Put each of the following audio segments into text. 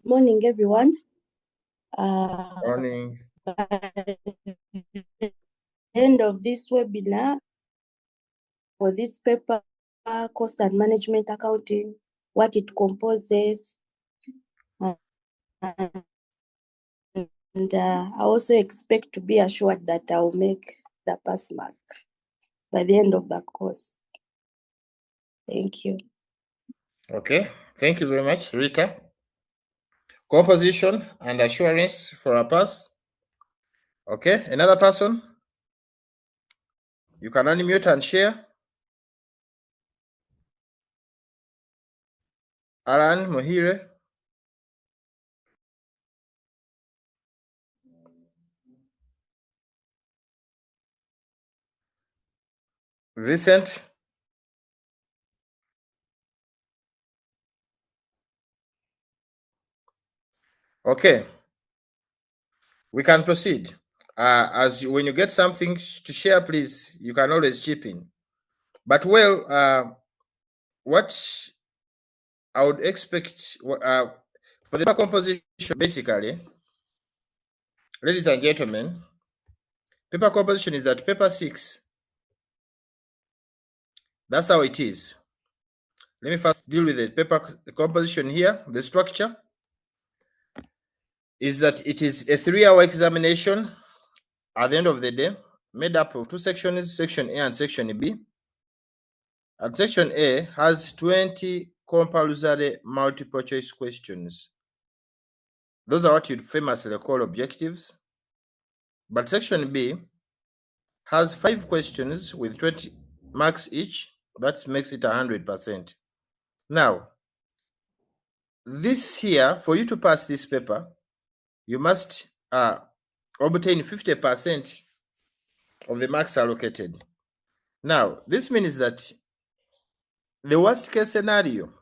morning, everyone. Morning. By the end of this webinar, for this paper, cost and management accounting, what it composes, and I also expect to be assured that I will make the pass mark by the end of the course. Thank you. Okay, thank you very much, Rita. Composition and assurance for a pass. Okay, another person? You can unmute and share. Alan Mohire. Vincent. Okay, we can proceed. When you get something to share, please, you can always chip in. But what I would expect for the composition, basically, ladies and gentlemen, paper composition is that paper 6. That's how it is. Let me first deal with the paper composition here. The structure is that it is a 3-hour examination at the end of the day, made up of 2 sections, section A and section B. And section A has 20 compulsory multiple choice questions. Those are what you'd famously call objectives. But section B has 5 questions with 20 marks each. That makes it 100%. Now, this here, for you to pass this paper, you must obtain 50% of the marks allocated. Now, this means that the worst case scenario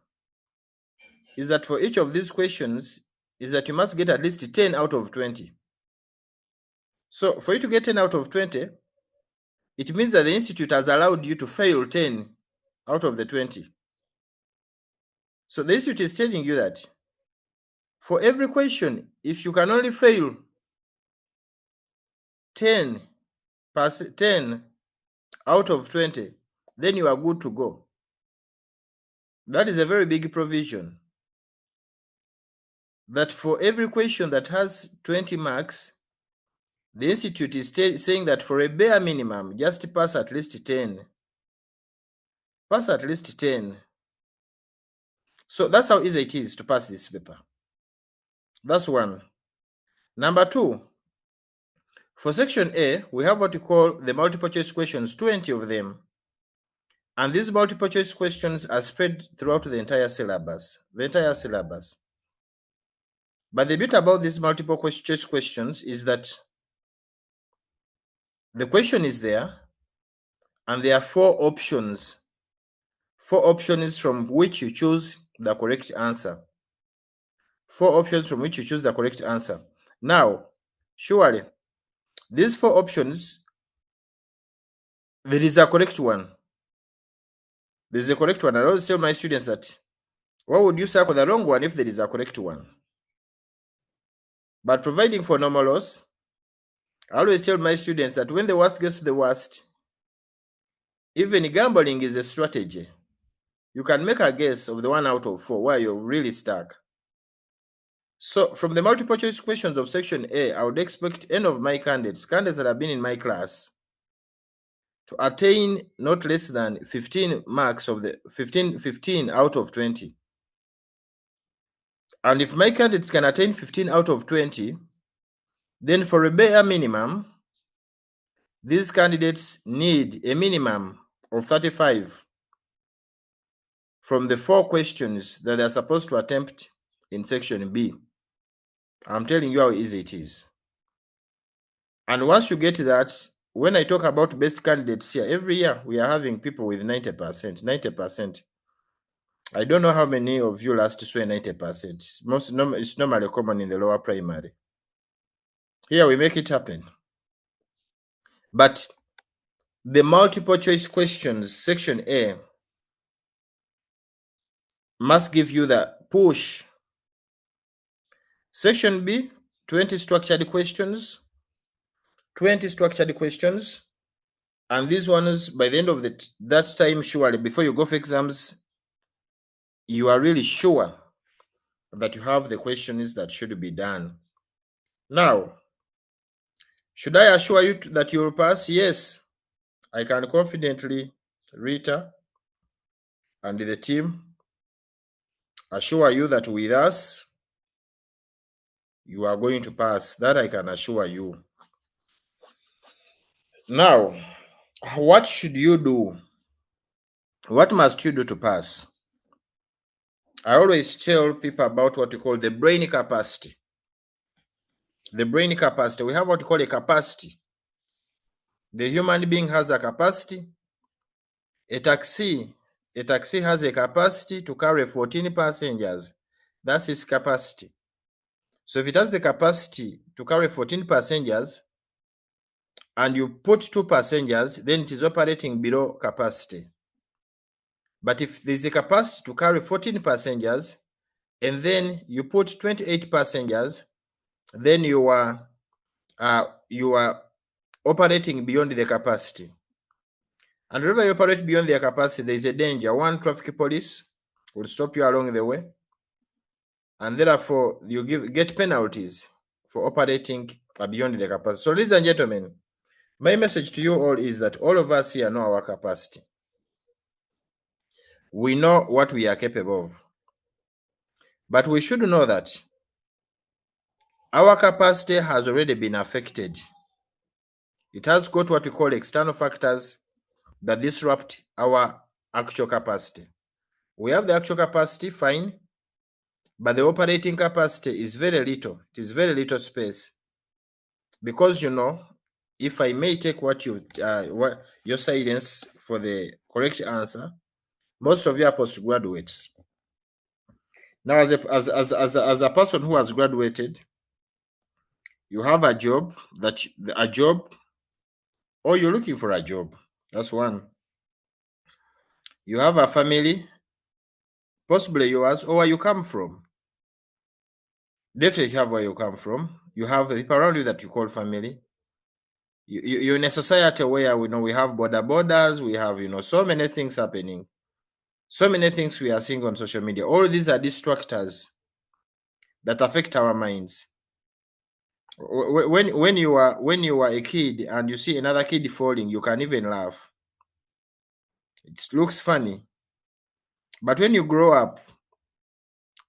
is that for each of these questions is that you must get at least 10 out of 20. So for you to get 10 out of 20, it means that the institute has allowed you to fail 10 out of the 20. So the institute is telling you that for every question, if you can only fail 10 out of 20, then you are good to go. That is a very big provision. That for every question that has 20 marks, the institute is saying that for a bare minimum, just pass at least 10. Pass at least 10. So that's how easy it is to pass this paper. That's one. Number 2, for section A, we have what we call the multiple choice questions, 20 of them. And these multiple choice questions are spread throughout the entire syllabus. But the bit about these multiple choice questions is that the question is there, and there are 4 options. 4 options from which you choose the correct answer. 4 options from which you choose the correct answer. Now, surely, these 4 options, there is a correct one. There is a correct one. I always tell my students that, why would you circle the wrong one if there is a correct one? But providing for normal loss, I always tell my students that when the worst gets to the worst, even gambling is a strategy. You can make a guess of the 1 out of 4 where you're really stuck. So from the multiple choice questions of section A, I would expect any of my candidates that have been in my class, to attain not less than 15 marks of the 15 out of 20. And if my candidates can attain 15 out of 20, then for a bare minimum, these candidates need a minimum of 35 from the 4 questions that they're supposed to attempt in section B. I'm telling you how easy it is. And once you get that, when I talk about best candidates here, every year we are having people with 90%. 90%. I don't know how many of you last swear 90%. It's normally common in the lower primary. Here we make it happen. But the multiple choice questions, section A, must give you the push Section B, 20 structured questions. 20 structured questions. And these ones, by the end of that time, surely, before you go for exams, you are really sure that you have the questions that should be done. Now, should I assure you that you will pass? Yes, I can confidently, Rita and the team, assure you that with us, you are going to pass. That I can assure you. Now, what should you do? What must you do to pass? I always tell people about what we call the brain capacity. The brain capacity. We have what we call a capacity. The human being has a capacity. A taxi has a capacity to carry 14 passengers. That's its capacity. So if it has the capacity to carry 14 passengers and you put 2 passengers, then it is operating below capacity. But if there's a capacity to carry 14 passengers and then you put 28 passengers, then you are operating beyond the capacity. And whenever you operate beyond their capacity, there is a danger. One, traffic police will stop you along the way, and therefore you get penalties for operating beyond the capacity. So, ladies and gentlemen, my message to you all is that all of us here know our capacity. We know what we are capable of. But we should know that our capacity has already been affected. It has got what we call external factors that disrupt our actual capacity. We have the actual capacity, fine, but the operating capacity is very little. It is very little space. Because, you know, if I may take what your silence for the correct answer, most of you are postgraduates. Now, as a person who has graduated, you have a job, or you're looking for a job. That's one. You have a family, possibly yours, or where you come from. Definitely have where you come from. You have the people around you that you call family. You're in a society where we have borders, we have so many things happening, so many things we are seeing on social media. All these are distractors that affect our minds. When you are a kid and you see another kid falling, you can even laugh. It looks funny. But when you grow up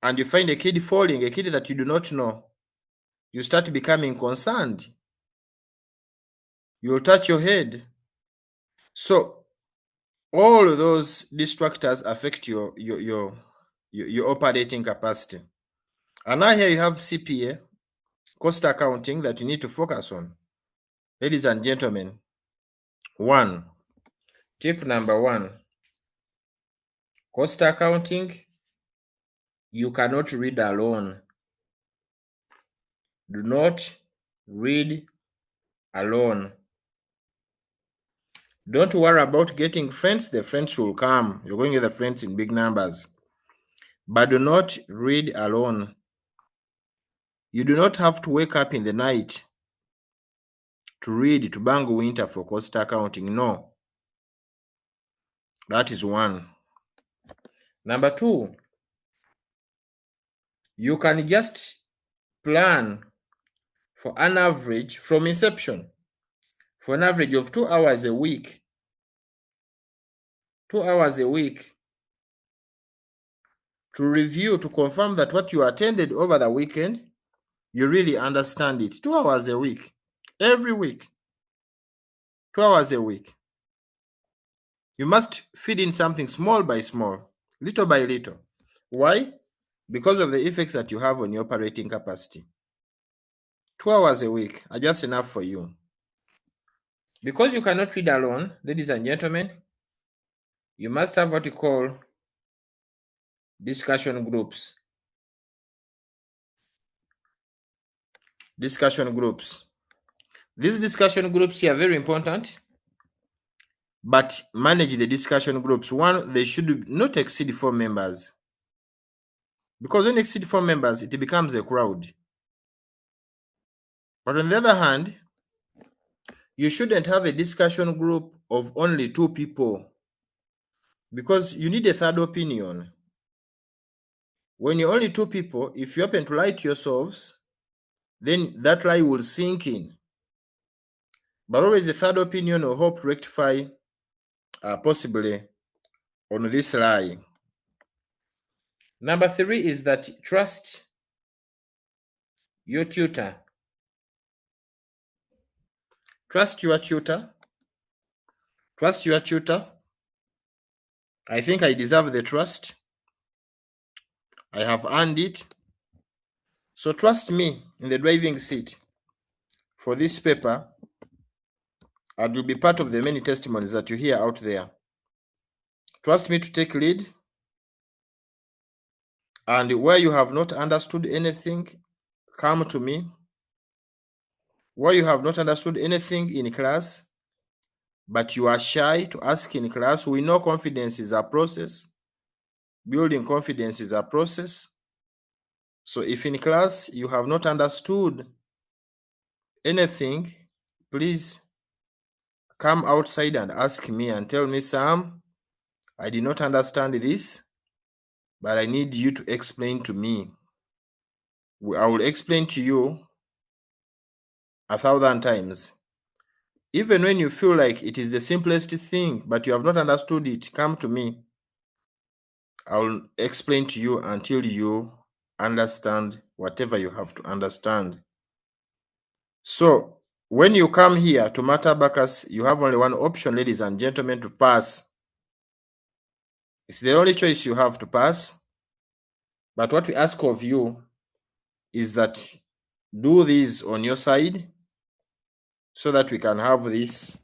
and you find a kid falling, a kid that you do not know, you start becoming concerned. You'll touch your head. So all of those distractors affect your operating capacity. And now here you have CPA, cost accounting, that you need to focus on. Ladies and gentlemen, tip number 1, cost accounting, you cannot read alone. Do not read alone. Don't worry about getting friends. The friends will come. You're going to get the friends in big numbers. But do not read alone. You do not have to wake up in the night to read to bang winter for cost accounting. No. That is 1. Number 2, you can just plan for an average from inception, for an average of 2 hours a week. 2 hours a week to review, to confirm that what you attended over the weekend, you really understand it. 2 hours a week, every week. 2 hours a week. You must feed in something small by small, little by little. Why? Because of the effects that you have on your operating capacity. 2 hours a week are just enough for you. Because you cannot read alone, ladies and gentlemen, you must have what you call discussion groups. Discussion groups. These discussion groups here are very important, but manage the discussion groups. 1, they should not exceed 4 members. Because when you exceed 4 members, it becomes a crowd. But on the other hand, you shouldn't have a discussion group of only 2 people because you need a third opinion. When you're only 2 people, if you happen to lie to yourselves, then that lie will sink in. But always a third opinion will help rectify possibly on this lie. Number 3 is that trust your tutor. Trust your tutor. Trust your tutor. I think I deserve the trust. I have earned it. So trust me in the driving seat for this paper. I will be part of the many testimonies that you hear out there. Trust me to take lead. And where you have not understood anything, come to me. Where you have not understood anything in class, but you are shy to ask in class, we know confidence is a process. Building confidence is a process. So if in class you have not understood anything, please come outside and ask me and tell me, Sam, I did not understand this, but I need you to explain to me. I will explain to you 1,000 times. Even when you feel like it is the simplest thing, but you have not understood it, come to me. I will explain to you until you understand whatever you have to understand. So when you come here to MAT Abacus, you have only one option, ladies and gentlemen, to pass. It's the only choice you have, to pass. But what we ask of you is that do this on your side so that we can have this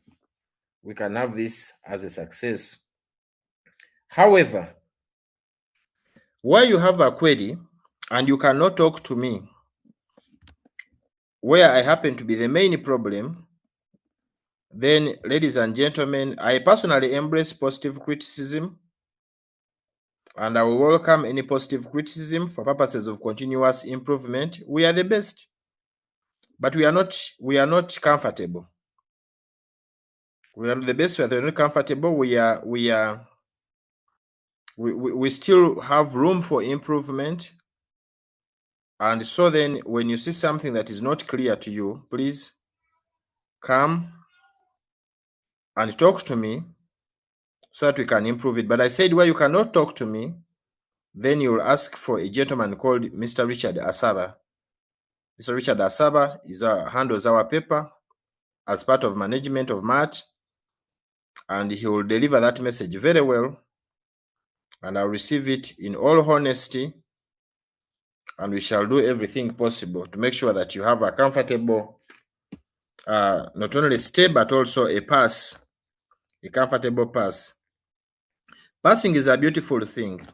as a success. However, where you have a query and you cannot talk to me, where I happen to be the main problem, then, ladies and gentlemen, I personally embrace positive criticism, and I will welcome any positive criticism for purposes of continuous improvement. We are the best, but we are not comfortable. We are the best, we are not comfortable. We still have room for improvement. And so then when you see something that is not clear to you, please come and talk to me so that we can improve it. But I said, where you cannot talk to me, then you will ask for a gentleman called Mr. Richard Asaba. Mr. Richard Asaba handles our paper as part of management of MAT, and he will deliver that message very well, and I'll receive it in all honesty, and we shall do everything possible to make sure that you have a comfortable, not only stay, but also a pass, a comfortable pass. Passing is a beautiful thing.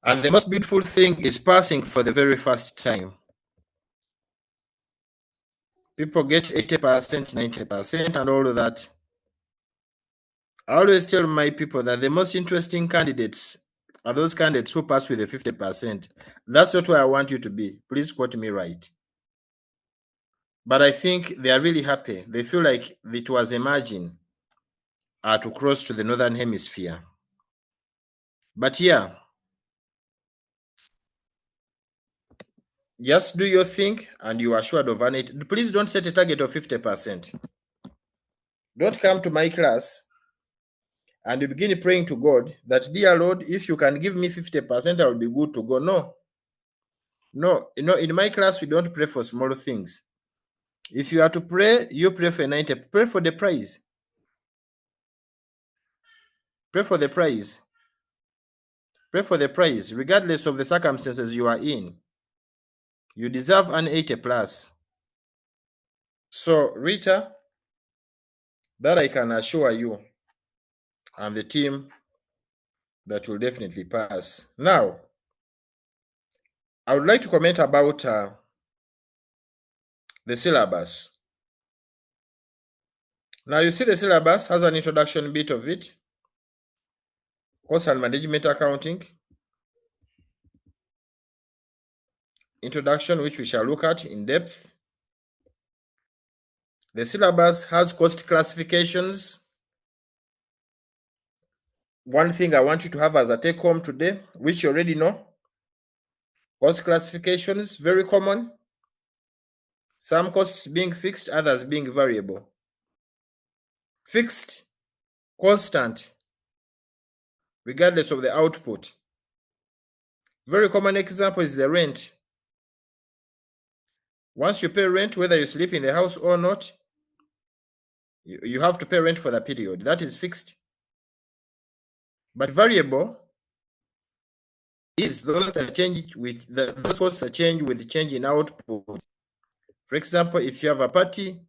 And the most beautiful thing is passing for the very first time. People get 80%, 90%, and all of that. I always tell my people that the most interesting candidates are those candidates who pass with the 50%. That's not where I want you to be. Please quote me right. But I think they are really happy. They feel like it was a margin to cross to the Northern Hemisphere. But yeah, just do your thing and you are assured of it. Please don't set a target of 50%. Don't come to my class and you begin praying to God that, dear Lord, if you can give me 50%, I will be good to go. No, in my class, we don't pray for small things. If you are to pray, you pray for 90. Pray for the prize. Pray for the prize. Pray for the prize, regardless of the circumstances you are in. You deserve an 80 plus. So, Rita, that I can assure you and the team that will definitely pass. Now, I would like to comment about the syllabus. Now, you see the syllabus has an introduction bit of it. Course and management accounting. introduction, which we shall look at in depth. The syllabus has cost classifications. One thing I want you to have as a take home today, which you already know, cost classifications, very common. Some costs being fixed, others being variable. Fixed, constant, regardless of the output. Very common example is the rent. Once you pay rent, whether you sleep in the house or not, you have to pay rent for the period. That is fixed. But variable is those that change with those costs that change with the change in output. For example, if you have a party,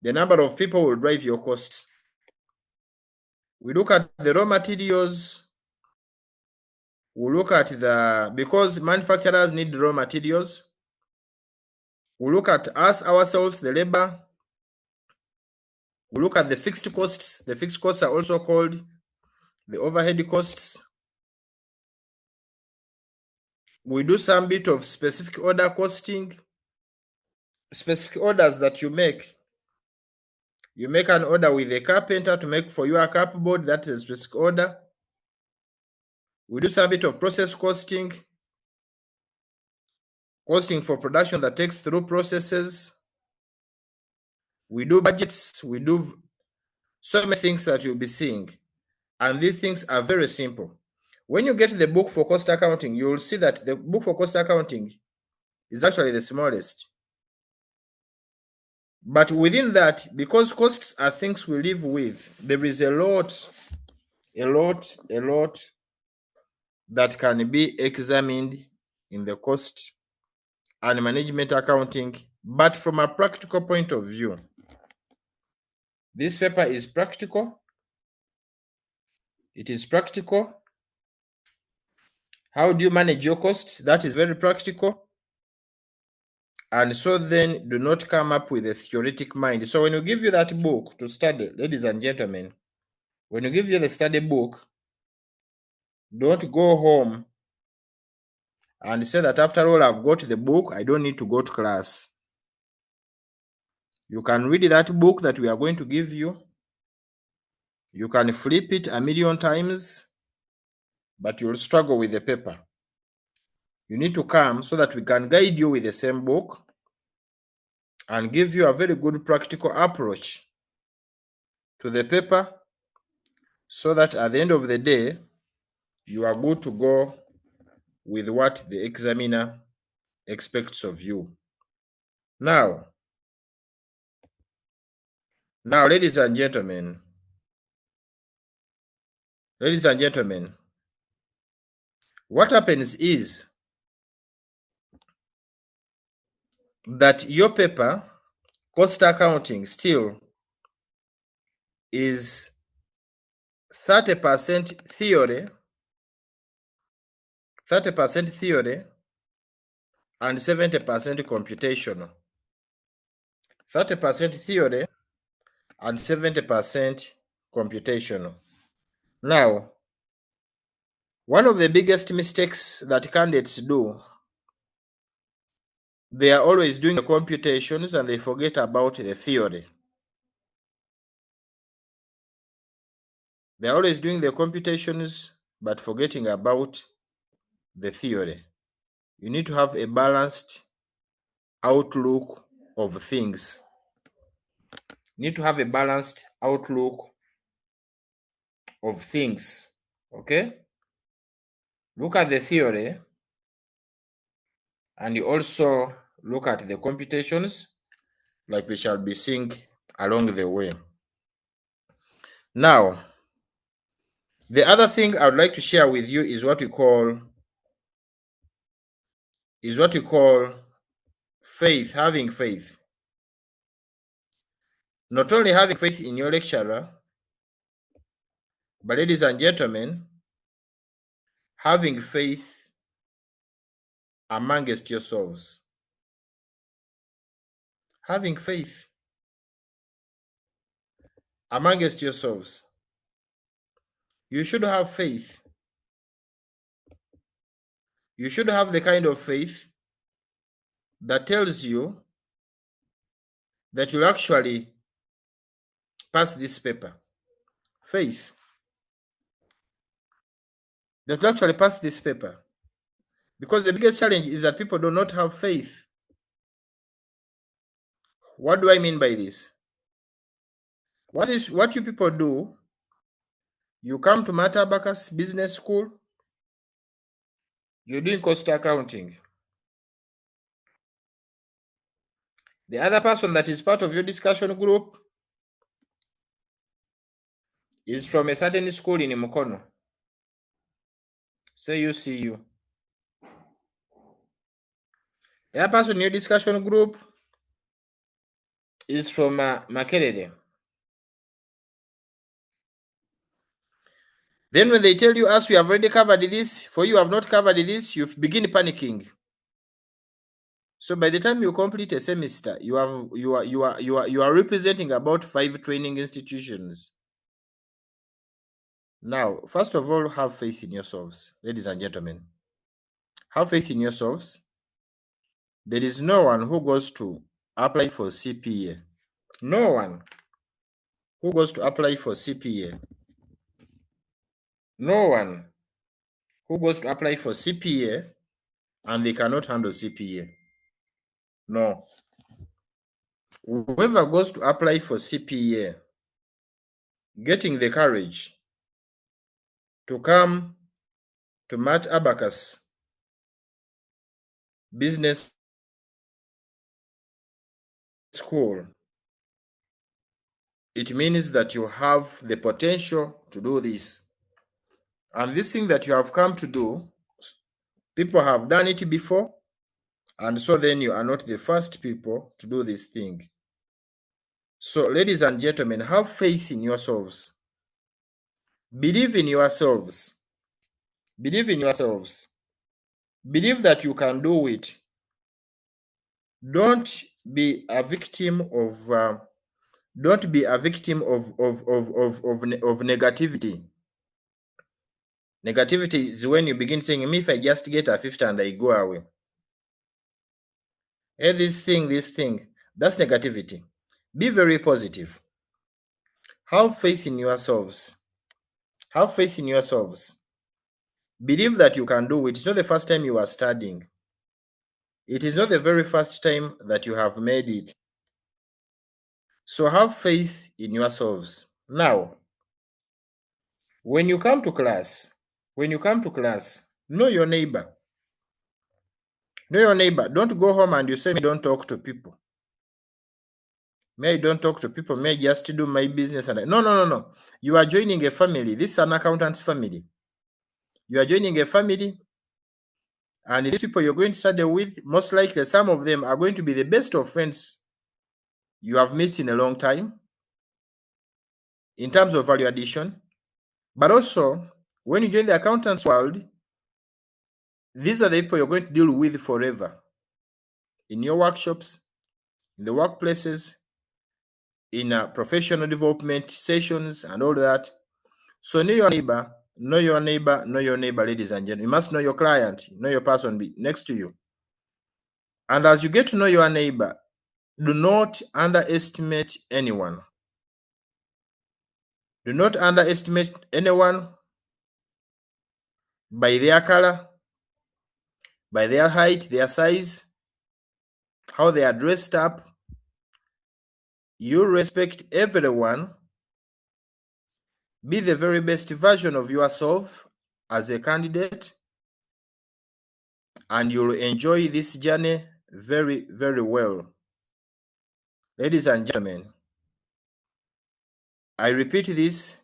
the number of people will drive your costs. We look at the raw materials. We look at because manufacturers need raw materials. We look at us ourselves, the labor. We look at the fixed costs. The fixed costs are also called the overhead costs. We do some bit of specific order costing. Specific orders that you make. You make an order with a carpenter to make for you a cupboard. That is a specific order. We do some bit of process costing. Costing for production that takes through processes. We do budgets. We do so many things that you'll be seeing. And these things are very simple. When you get the book for cost accounting, you will see that the book for cost accounting is actually the smallest. But within that, because costs are things we live with, there is a lot that can be examined in the cost and management accounting, but from a practical point of view. This paper is practical. It is practical. How do you manage your costs? That is very practical. And so then do not come up with a theoretic mind. So when we give you that book to study, ladies and gentlemen, when we give you the study book, don't go home and say that after all I've got the book, I don't need to go to class. You can read that book that we are going to give you. You can flip it 1,000,000 times, but you'll struggle with the paper. You need to come so that we can guide you with the same book and give you a very good practical approach to the paper so that at the end of the day, you are good to go with what the examiner expects of you. Now, ladies and gentlemen, what happens is that your paper, cost accounting, still is 30% theory, and 70% computational. 30% theory and 70% computational. Now, one of the biggest mistakes that candidates do, they are always doing the computations and they forget about the theory. They're always doing the computations but forgetting about the theory. You need to have a balanced outlook of things. You need to have a balanced outlook of things. Okay? Look at the theory and you also look at the computations, like we shall be seeing along the way. Now, the other thing I would like to share with you is what we call faith, having faith. Not only having faith in your lecturer, but ladies and gentlemen, having faith amongst yourselves. Having faith amongst yourselves. You should have faith. You should have the kind of faith that tells you that you'll actually pass this paper. Faith. That you'll actually pass this paper. Because the biggest challenge is that people do not have faith. What do I mean by this? What you people do, you come to MAT Abacus Business School, you're doing cost accounting. The other person that is part of your discussion group is from a certain school in Mukono. Say UCU. The other person in your discussion group is from Makerere. Then when they tell you, as we have already covered this, for you have not covered this, you begin panicking. So by the time you complete a semester, you are representing about 5 training institutions. Now, first of all, have faith in yourselves, ladies and gentlemen. Have faith in yourselves. There is no one who goes to apply for CPA. No one who goes to apply for CPA. No one who goes to apply for CPA and they cannot handle CPA. No. Whoever goes to apply for CPA, getting the courage to come to MAT Abacus Business School, it means that you have the potential to do this. And this thing that you have come to do, people have done it before, and so then you are not the first people to do this thing. So, ladies and gentlemen, have faith in yourselves. Believe in yourselves. Believe in yourselves. Believe that you can do it. Don't be a victim of negativity. Negativity is when you begin saying, "Me, if I just get a 50 and I go away. Hey, this thing, that's negativity." Be very positive. Have faith in yourselves. Have faith in yourselves. Believe that you can do it. It's not the first time you are studying. It is not the very first time that you have made it. So have faith in yourselves. Now, when you come to class, know your neighbor. Know your neighbor. Don't go home and you say, "Me don't talk to people. May I don't talk to people. May I just do my business." And no. You are joining a family. This is an accountant's family. You are joining a family, and these people you're going to study with, most likely some of them are going to be the best of friends you have missed in a long time in terms of value addition. But also, when you join the accountant's world, these are the people you're going to deal with forever. In your workshops, in the workplaces, in professional development sessions and all that. So know your neighbor, ladies and gentlemen. You must know your client, know your person next to you. And as you get to know your neighbor, do not underestimate anyone. Do not underestimate anyone by their color, by their height, their size, how they are dressed up. You respect everyone. Be the very best version of yourself as a candidate, and you'll enjoy this journey very, very well. Ladies and gentlemen, I repeat this,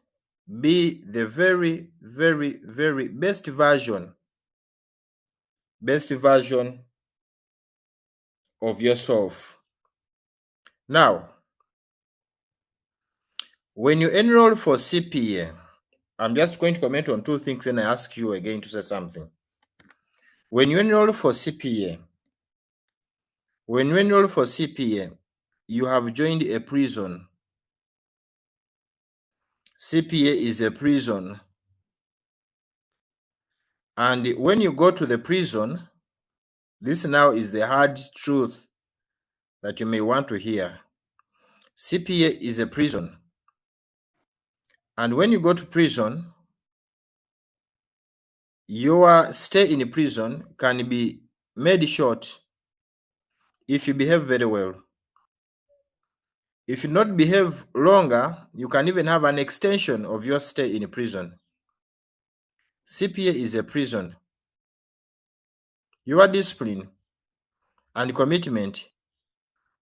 be the very, very, very best version of yourself. Now, when you enroll for CPA, I'm just going to comment on 2 things and I ask you again to say something. When you enroll for CPA, you have joined a prison. CPA is a prison. And when you go to the prison, This now is the hard truth that you may want to hear. CPA is a prison. And when you go to prison, your stay in prison can be made short if you behave very well. If you not behave longer, you can even have an extension of your stay in prison. CPA is a prison. Your discipline and commitment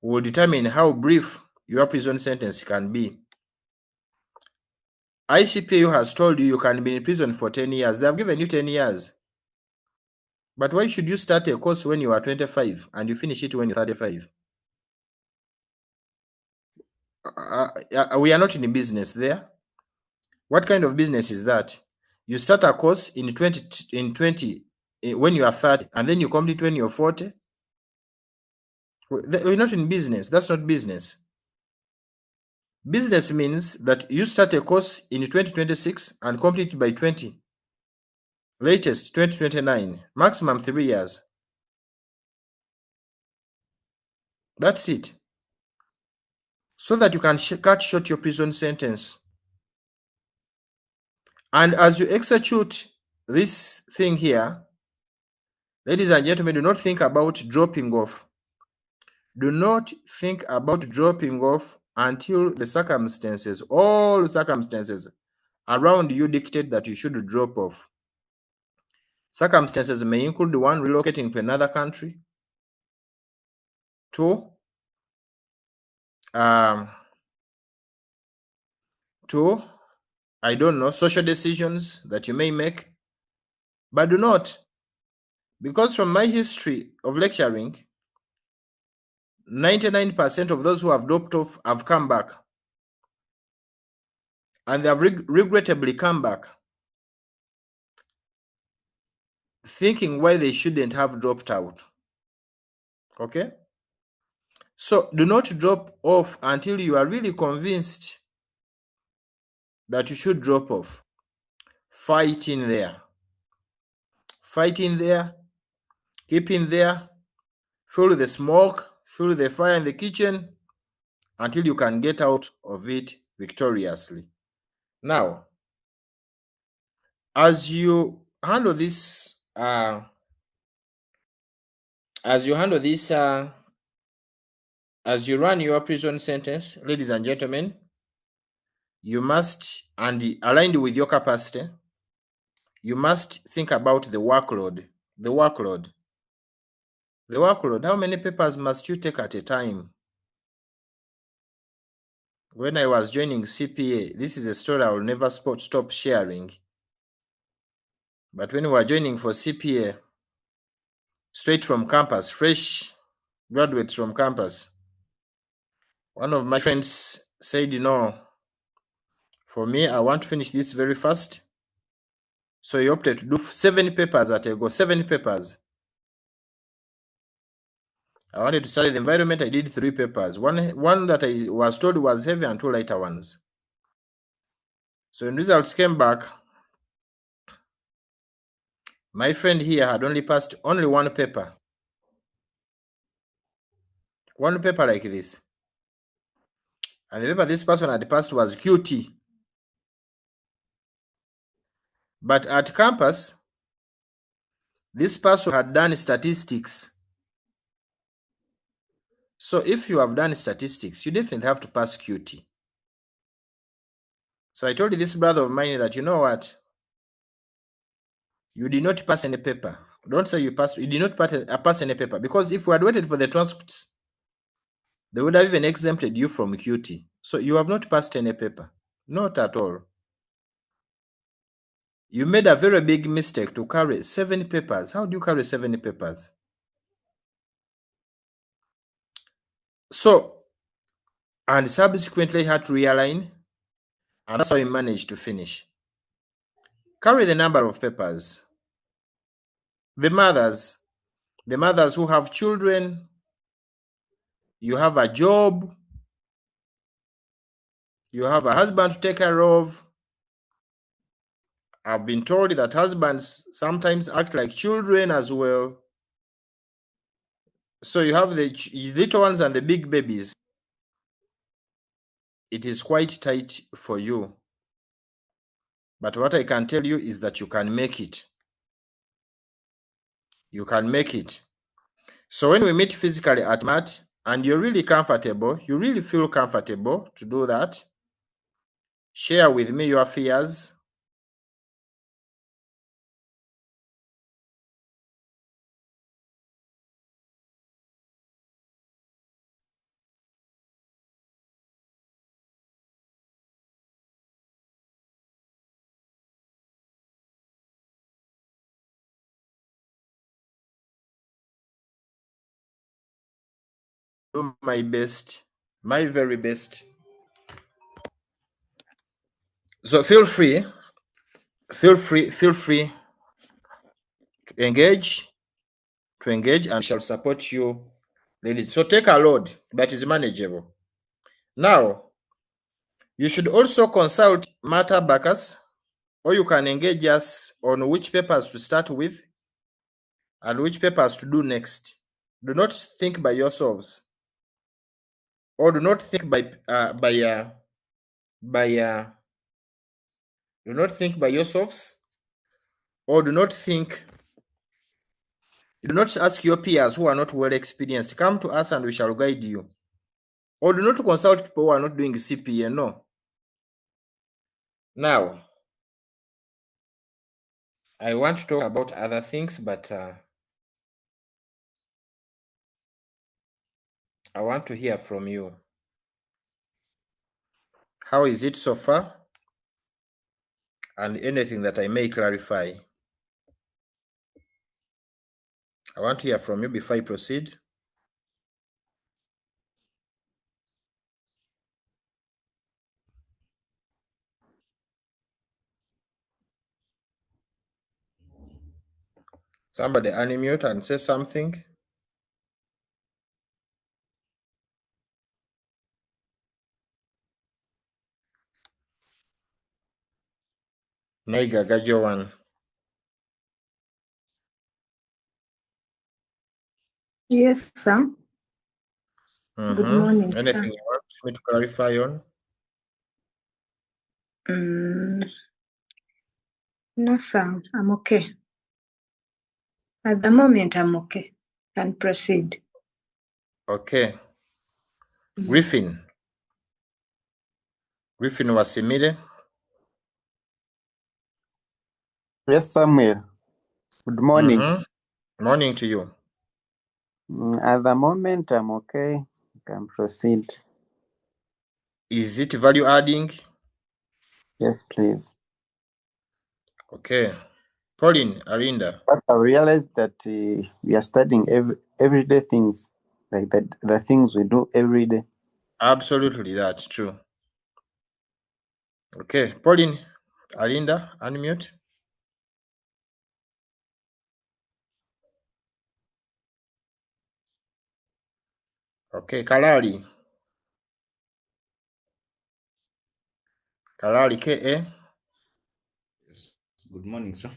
will determine how brief your prison sentence can be. ICPA has told you can be in prison for 10 years. They have given you 10 years. But why should you start a course when you are 25 and you finish it when you're 35? We are not in business there. What kind of business is that? You start a course in 20 when you are 30 and then you complete when you're 40? We're not in business. That's not business. Business means that you start a course in 2026 and complete it by 20. Latest 2029, maximum 3 years. That's it. So that you can cut short your prison sentence. And as you execute this thing here, ladies and gentlemen, do not think about dropping off. Do not think about dropping off until the circumstances, all circumstances around you dictate that you should drop off. Circumstances may include one, relocating to another country. Two, I don't know, social decisions that you may make. But do not, because from my history of lecturing, 99% of those who have dropped off have come back. And they have regrettably come back, thinking why they shouldn't have dropped out. Okay? So do not drop off until you are really convinced that you should drop off. Fight in there. Fight in there. Keep in there. Feel the smoke. Feel the fire in the kitchen until you can get out of it victoriously. Now, as you handle this, as you run your prison sentence, ladies and gentlemen, you must, and aligned with your capacity, you must think about the workload. The workload. The workload. How many papers must you take at a time? When I was joining CPA, this is a story I will never stop sharing. But when we were joining for CPA, straight from campus, fresh graduates from campus, one of my friends said, you know, for me, I want to finish this very fast. So he opted to do 7 papers at a go, 7 papers. I wanted to study the environment. I did 3 papers. One that I was told was heavy and 2 lighter ones. So when results came back, my friend here had only passed only 1 paper. 1 paper like this. And the paper this person had passed was QT. But at campus, this person had done statistics. So if you have done statistics, you definitely have to pass QT. So I told this brother of mine that, you know what? You did not pass any paper. Don't say you passed. You did not pass any paper. Because if we had waited for the transcripts, they would have even exempted you from QT. So you have not passed any paper. Not at all. You made a very big mistake to carry 7 papers. How do you carry 7 papers? So, and subsequently had to realign, and that's how you managed to finish. Carry the number of papers. The mothers who have children, you have a job, you have a husband to take care of. I've been told that husbands sometimes act like children as well. So you have the little ones and the big babies. It is quite tight for you. But what I can tell you is that you can make it. You can make it. So when we meet physically at MAT and you're really comfortable, you really feel comfortable to do that, share with me your fears. Do my best, my very best. So feel free to engage, and shall support you. Really. So take a load that is manageable. Now, you should also consult MAT Abacus, or you can engage us on which papers to start with and which papers to do next. Do not think by yourselves, or do not think do not think by yourselves, or do not ask your peers who are not well experienced. Come to us and we shall guide you. Or do not consult people who are not doing CPA. No. Now, I want to talk about other things, but I want to hear from you. How is it so far? And anything that I may clarify. I want to hear from you before I proceed. Somebody unmute and say something. Noigaga Joan. Yes, sir. Good morning, sir. Anything you want me to clarify on? No, sir. I'm okay. At the moment, I'm okay. Can proceed. Okay. Griffin Wasimile. Yes, Samuel. Good morning. Morning to you. At the moment, I'm okay. You can proceed. Is it value adding? Yes, please. Okay. Pauline Arinda. But I realized that we are studying everyday things, like the things we do every day. Absolutely, that's true. Okay. Pauline Arinda, unmute. Okay. Kalali KA. Yes. Good morning, sir.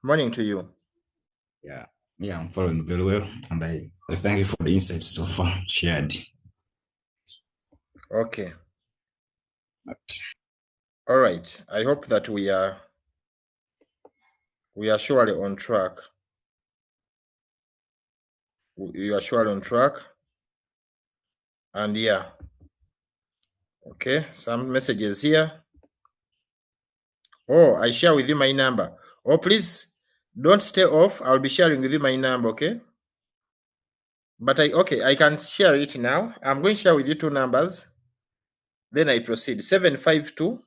Morning to you. Yeah, I'm following very well, and I thank you for the insights so far shared. Okay. All right. I hope that we are surely on track. We are surely on track. And yeah. Okay. Some messages here. Oh, I share with you my number. Oh, please don't stay off. I'll be sharing with you my number, okay? But I can share it now. I'm going to share with you two numbers. Then I proceed. 752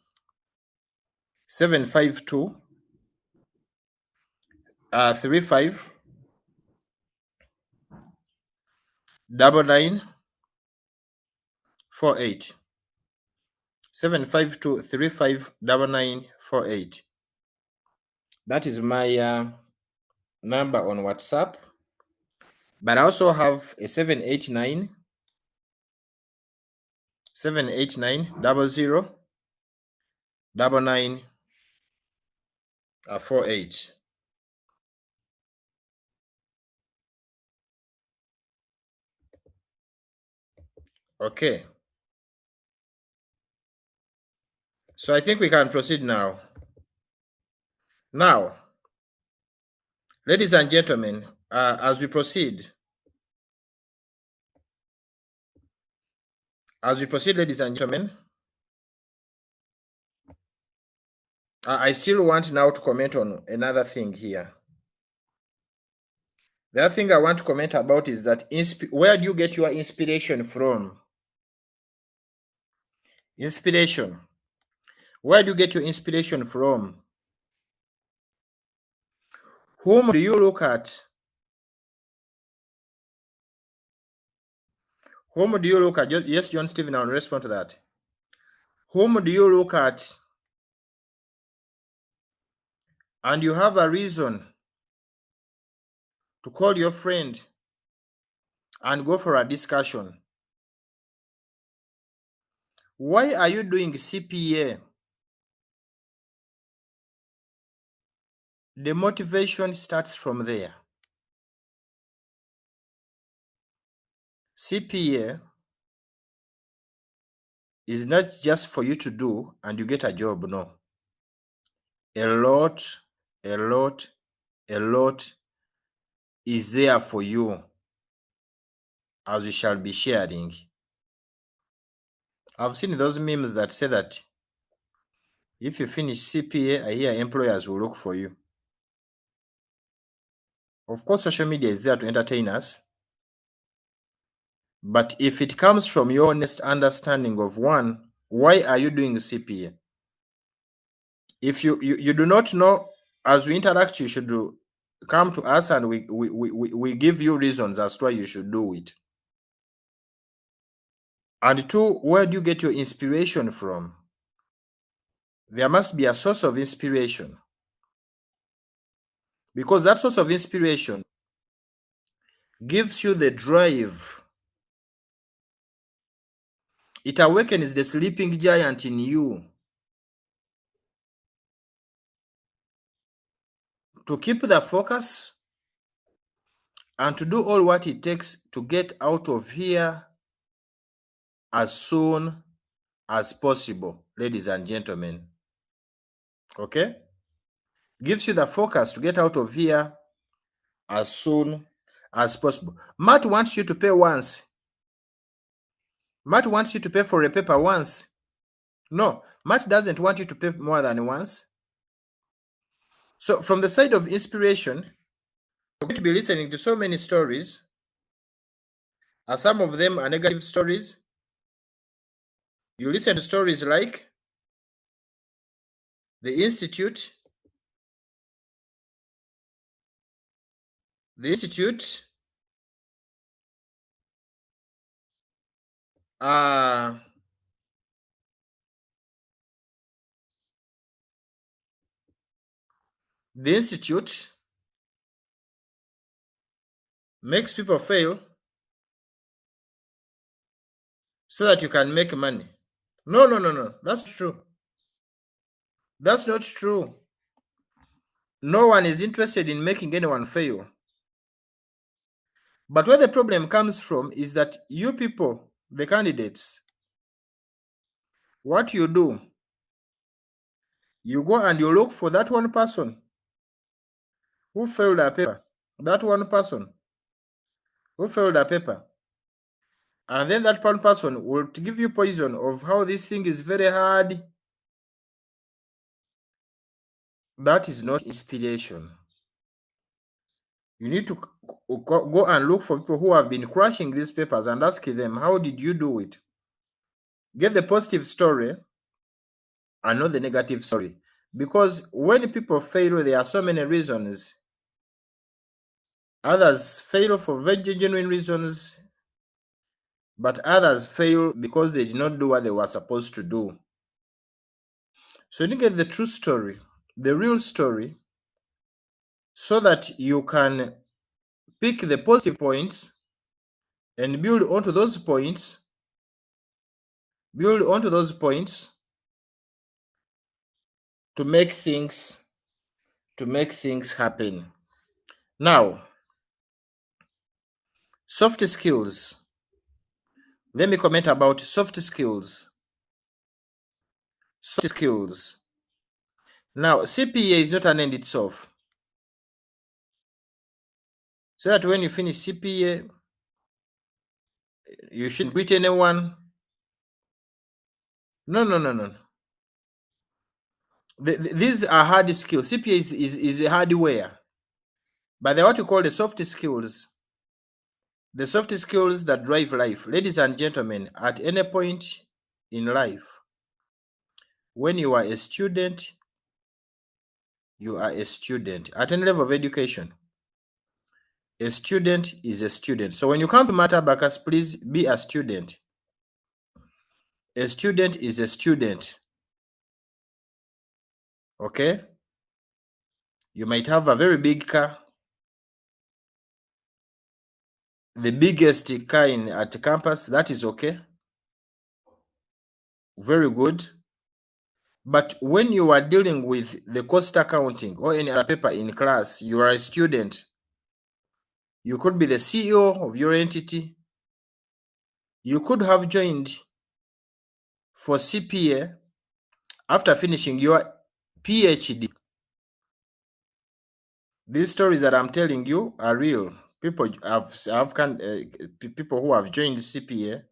35 9948. 752 35 9948. That is my number on WhatsApp. But I also have a 789 00 9948. Okay. So I think we can proceed now. Now, ladies and gentlemen, as we proceed, ladies and gentlemen, I still want now to comment on another thing here. The other thing I want to comment about is that where do you get your inspiration from? Inspiration. Where do you get your inspiration from? Whom do you look at? Whom do you look at? Yes, John Stephen, I'll respond to that. Whom do you look at? And you have a reason to call your friend and go for a discussion. Why are you doing CPA? The motivation starts from there. CPA is not just for you to do and you get a job, no. A lot is there for you, as we shall be sharing. I've seen those memes that say that if you finish CPA, I hear employers will look for you. Of course, social media is there to entertain us. But if it comes from your honest understanding of one, why are you doing CPA? If you do not know, as we interact, you should come to us and we give you reasons as to why you should do it. And two, where do you get your inspiration from? There must be a source of inspiration. Because that source of inspiration gives you the drive. It awakens the sleeping giant in you to keep the focus and to do all what it takes to get out of here as soon as possible, ladies and gentlemen. Okay? Gives you the focus to get out of here as soon as possible. MAT wants you to pay once. MAT wants you to pay for a paper once. No, MAT doesn't want you to pay more than once. So from the side of inspiration, you're going to be listening to so many stories. Some of them are negative stories. You listen to stories like the Institute, the Institute, makes people fail so that you can make money. No. That's true. That's not true. No one is interested in making anyone fail. But where the problem comes from is that you people, the candidates, what you do, you go and you look for that one person who failed a paper. That one person who failed a paper. And then that one person will give you poison of how this thing is very hard. That is not inspiration. You need to go and look for people who have been crushing these papers and ask them, how did you do it? Get the positive story and not the negative story. Because when people fail, there are so many reasons. Others fail for very genuine reasons, but others fail because they did not do what they were supposed to do. So you need to get the true story, the real story, so that you can pick the positive points and build onto those points, to make things happen. Now, soft skills. Let me comment about soft skills. Soft skills. Now, CPA is not an end itself. So that when you finish CPA, you shouldn't greet anyone. No. These are hard skills. CPA is the hardware. But they're what you call the soft skills. The soft skills that drive life. Ladies and gentlemen, at any point in life, when you are a student, you are a student. At any level of education, a student is a student. So when you come to MAT Abacus, please be a student. A student is a student. Okay? You might have a very big car, the biggest car at campus. That is okay. Very good. But when you are dealing with the cost accounting or any other paper in class, you are a student. You could be the CEO of your entity. You could have joined for CPA after finishing your PhD. These stories that I'm telling you are real. People people who have joined CPA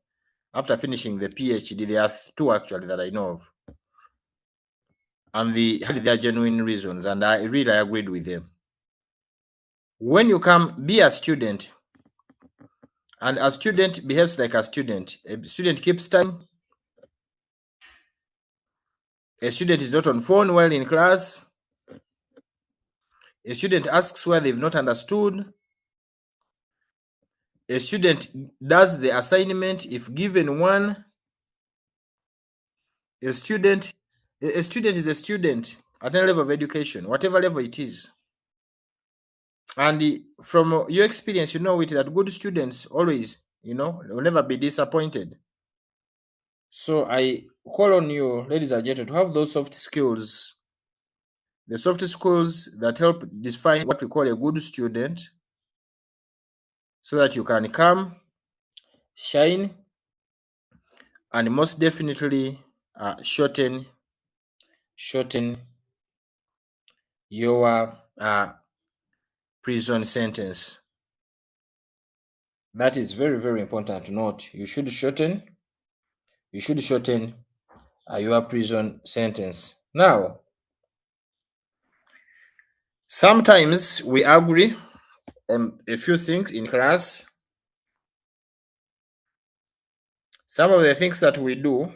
after finishing the PhD. There are two actually that I know of, and they had their genuine reasons, and I really agreed with them. When you come, be a student, and a student behaves like a student. A student keeps time. A student is not on phone while in class. A student asks where they've not understood. A student does the assignment if given one. A student is a student at any level of education, whatever level it is. And from your experience, you know it that good students always, will never be disappointed. So I call on you, ladies and gentlemen, to have those soft skills. The soft skills that help define what we call a good student, so that you can come, shine, and most definitely shorten your prison sentence. That is very, very important to note. You should shorten your prison sentence. Now, sometimes we agree on a few things in class. Some of the things that we do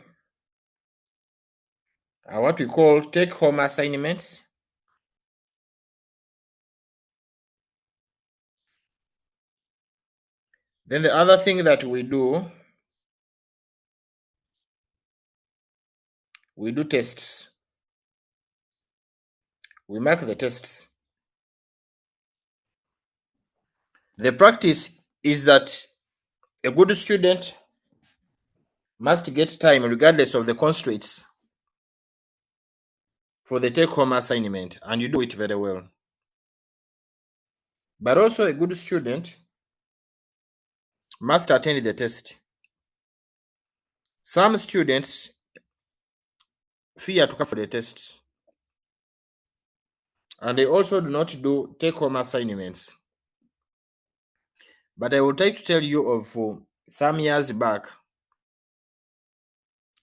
are what we call take-home assignments. Then the other thing that we do tests. We mark the tests. The practice is that a good student must get time regardless of the constraints for the take-home assignment, and you do it very well. But also a good student must attend the test. Some students fear to come for the tests, and they also do not do take-home assignments. But I would like to tell you of some years back,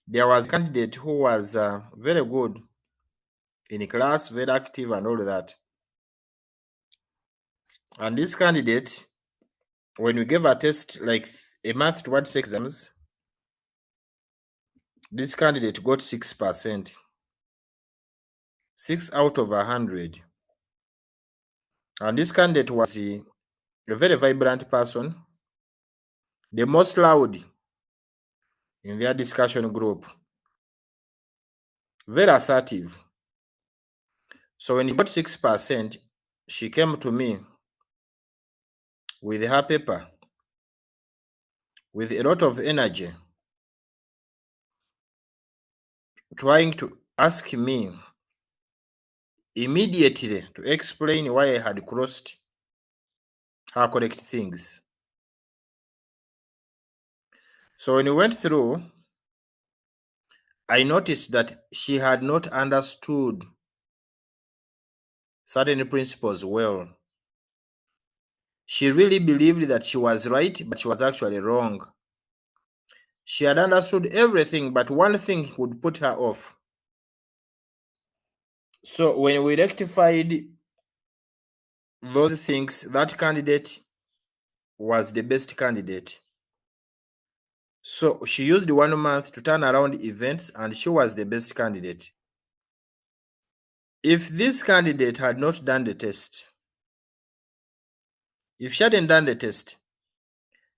there was a candidate who was very good in class, very active and all that. And this candidate, when we gave a test like a math towards exams, this candidate got 6%. 6 out of 100. And this candidate was a very vibrant person, the most loud in their discussion group, very assertive. So when he got 6%, she came to me with her paper, with a lot of energy, trying to ask me immediately to explain why I had crossed her correct things. So when we went through, I noticed that she had not understood certain principles well. She really believed that she was right, but she was actually wrong. She had understood everything, but one thing would put her off. So when we rectified those things, that candidate was the best candidate. So she used 1 month to turn around events, and she was the best candidate. If this candidate had not done the test, if she hadn't done the test,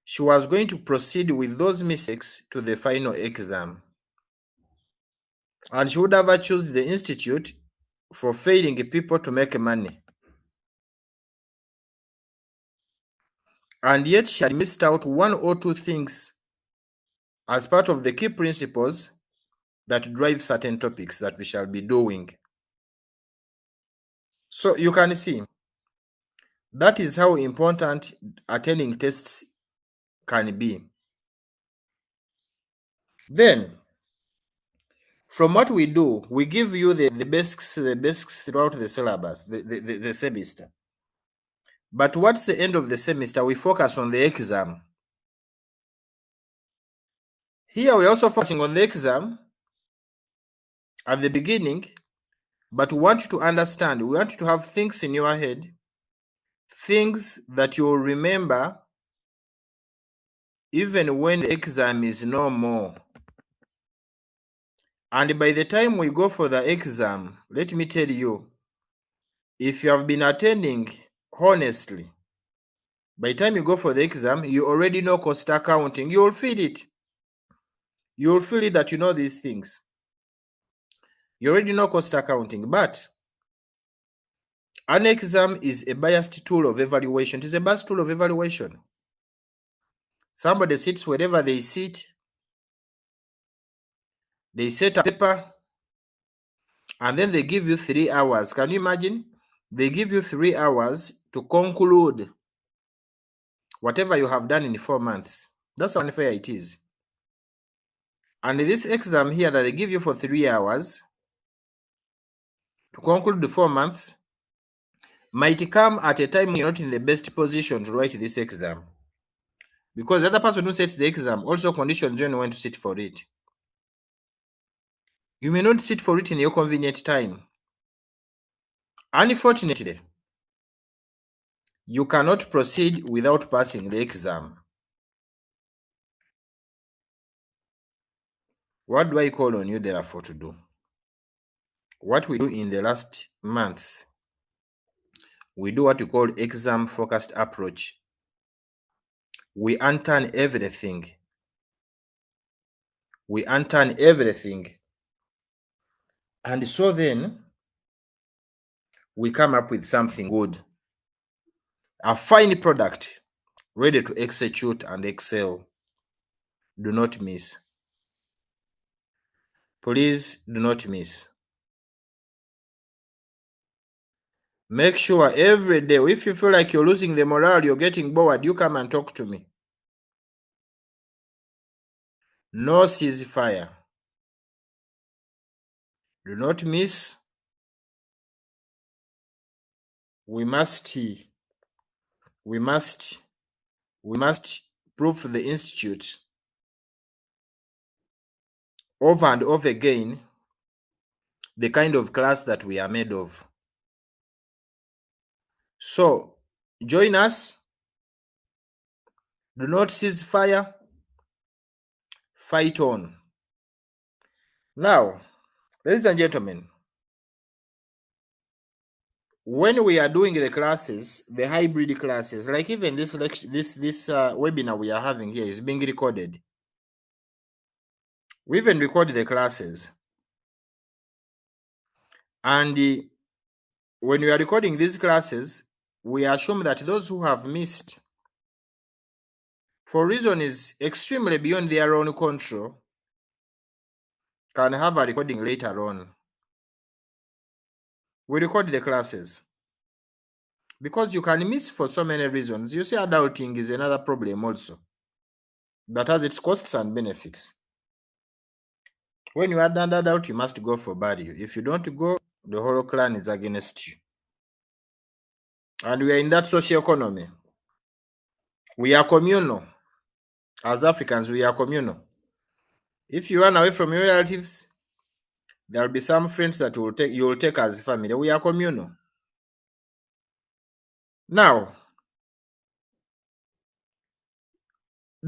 she was going to proceed with those mistakes to the final exam. And she would have chosen the institute for failing people to make money. And yet she had missed out 1 or 2 things as part of the key principles that drive certain topics that we shall be doing. So you can see, that is how important attending tests can be. Then, from what we do, we give you the basics throughout the syllabus, the semester. But what's the end of the semester? We focus on the exam. Here we're also focusing on the exam at the beginning, but we want you to understand, we want you to have things in your head, things that you'll remember even when the exam is no more. And by the time we go for the exam, let me tell you, if you have been attending honestly, by the time you go for the exam, you already know cost accounting. You'll feel it. You'll feel it that you know these things. You already know cost accounting, but an exam is a biased tool of evaluation. It is a biased tool of evaluation. Somebody sits wherever they sit, they set a paper, and then they give you 3 hours. Can you imagine? They give you 3 hours to conclude whatever you have done in 4 months. That's how unfair it is. And this exam here that they give you for 3 hours to conclude the 4 months might come at a time when you're not in the best position to write this exam. Because the other person who sets the exam also conditions when you want to sit for it. You may not sit for it in your convenient time. Unfortunately, you cannot proceed without passing the exam. What do I call on you therefore to do? What we do in the last month, we do what we call exam-focused approach. We unturn everything. We unturn everything. And so then, we come up with something good. A fine product, ready to execute and excel. Do not miss. Please do not miss. Make sure every day, if you feel like you're losing the morale, you're getting bored, you come and talk to me. No ceasefire. Do not miss. We must prove to the institute over and over again the kind of class that we are made of. So, join us. Do not cease fire. Fight on. Now, ladies and gentlemen, when we are doing the classes, the hybrid classes, like even this lecture, this webinar we are having here is being recorded. We even record the classes. And when we are recording these classes, we assume that those who have missed, for reasons extremely beyond their own control, can have a recording later on. We record the classes because you can miss for so many reasons. You see, adulting is another problem also. that has its costs and benefits. When you are done out, you must go for burial. If you don't go, the whole clan is against you. And we are in that social economy. We are communal. As Africans, we are communal. If you run away from your relatives, there will be some friends that you will take as family. We are communal. Now,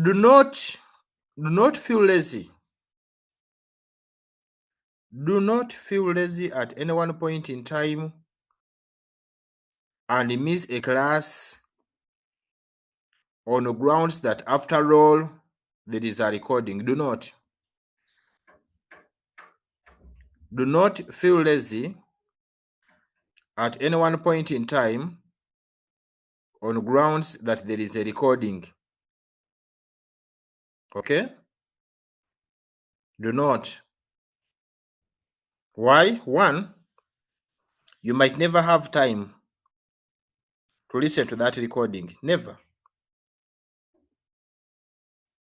do not feel lazy. Do not feel lazy at any one point in time and miss a class on the grounds that after all, there is a recording. Do not feel lazy at any one point in time on grounds that there is a recording. Okay? Do not. Why? One, you might never have time to listen to that recording. Never.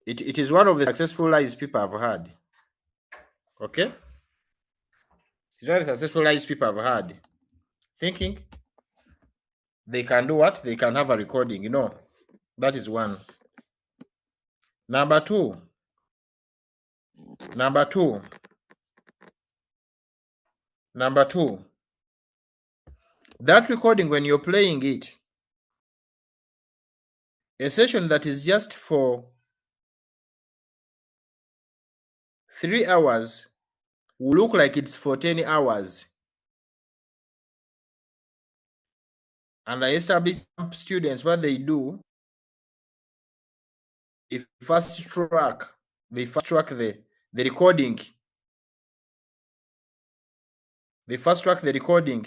It is one of the successful lies people have had. Okay? It's one of the successful lies people have had. Thinking they can do what? They can have a recording. That is one. Number two, that recording, when you're playing it, a session that is just for 3 hours will look like it's for 10 hours. And I established some students, what they do, they fast track the recording. They fast track the recording.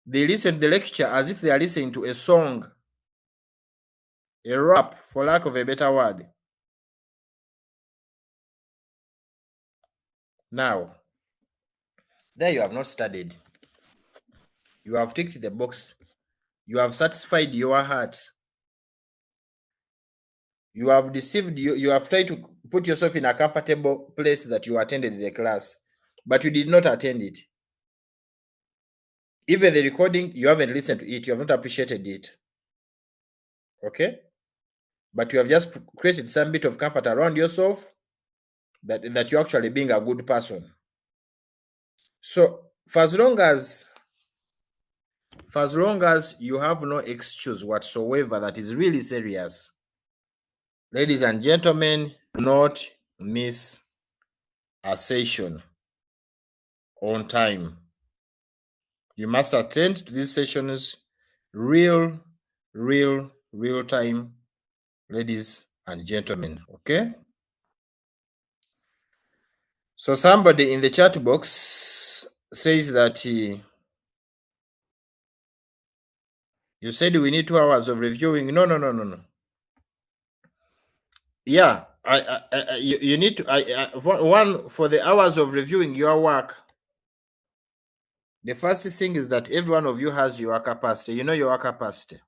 They listen to the lecture as if they are listening to a song, a rap, for lack of a better word. Now, there you have not studied. You have ticked the box. You have satisfied your heart. You have deceived you. You have tried to put yourself in a comfortable place that you attended the class, but you did not attend it. Even the recording, you haven't listened to it. You have not appreciated it. Okay? But you have just created some bit of comfort around yourself that you're actually being a good person. So for as long as you have no excuse whatsoever that is really serious, ladies and gentlemen, do not miss a session on time. You must attend to these sessions real time, ladies and gentlemen. Okay? So somebody in the chat box says that you said we need 2 hours of reviewing. No. Yeah, you need to one for the hours of reviewing your work. The first thing is that every one of you has your capacity. You know your capacity.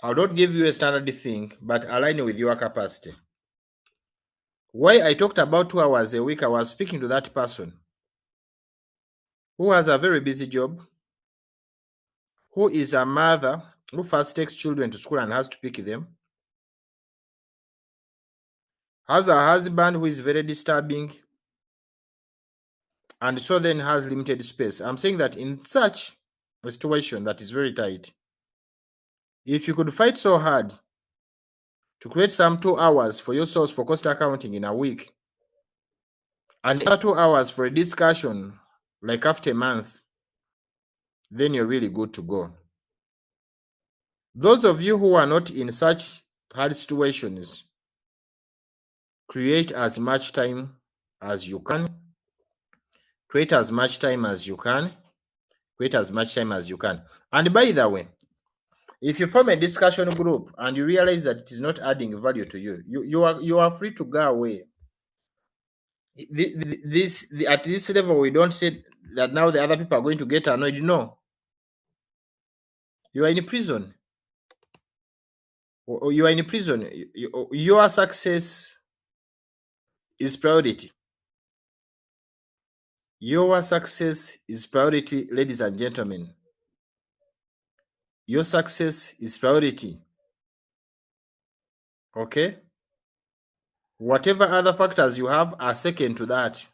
I'll not give you a standard thing, but align with your capacity. Why I talked about 2 hours a week, I was speaking to that person who has a very busy job, who is a mother who first takes children to school and has to pick them, has a husband who is very disturbing, and so then has limited space. I'm saying that in such a situation that is very tight, if you could fight so hard to create some 2 hours for yourselves for cost accounting in a week, and another 2 hours for a discussion like after a month, then you're really good to go. Those of you who are not in such hard situations, create as much time as you can. Create as much time as you can. Create as much time as you can. And by the way, if you form a discussion group and you realize that it is not adding value to you, you are free to go away. At this level, we don't say that now the other people are going to get annoyed. No. You are in prison. You are in prison. Your success is priority. Your success is priority, ladies and gentlemen. Your success is priority. Okay? Whatever other factors you have are second to that.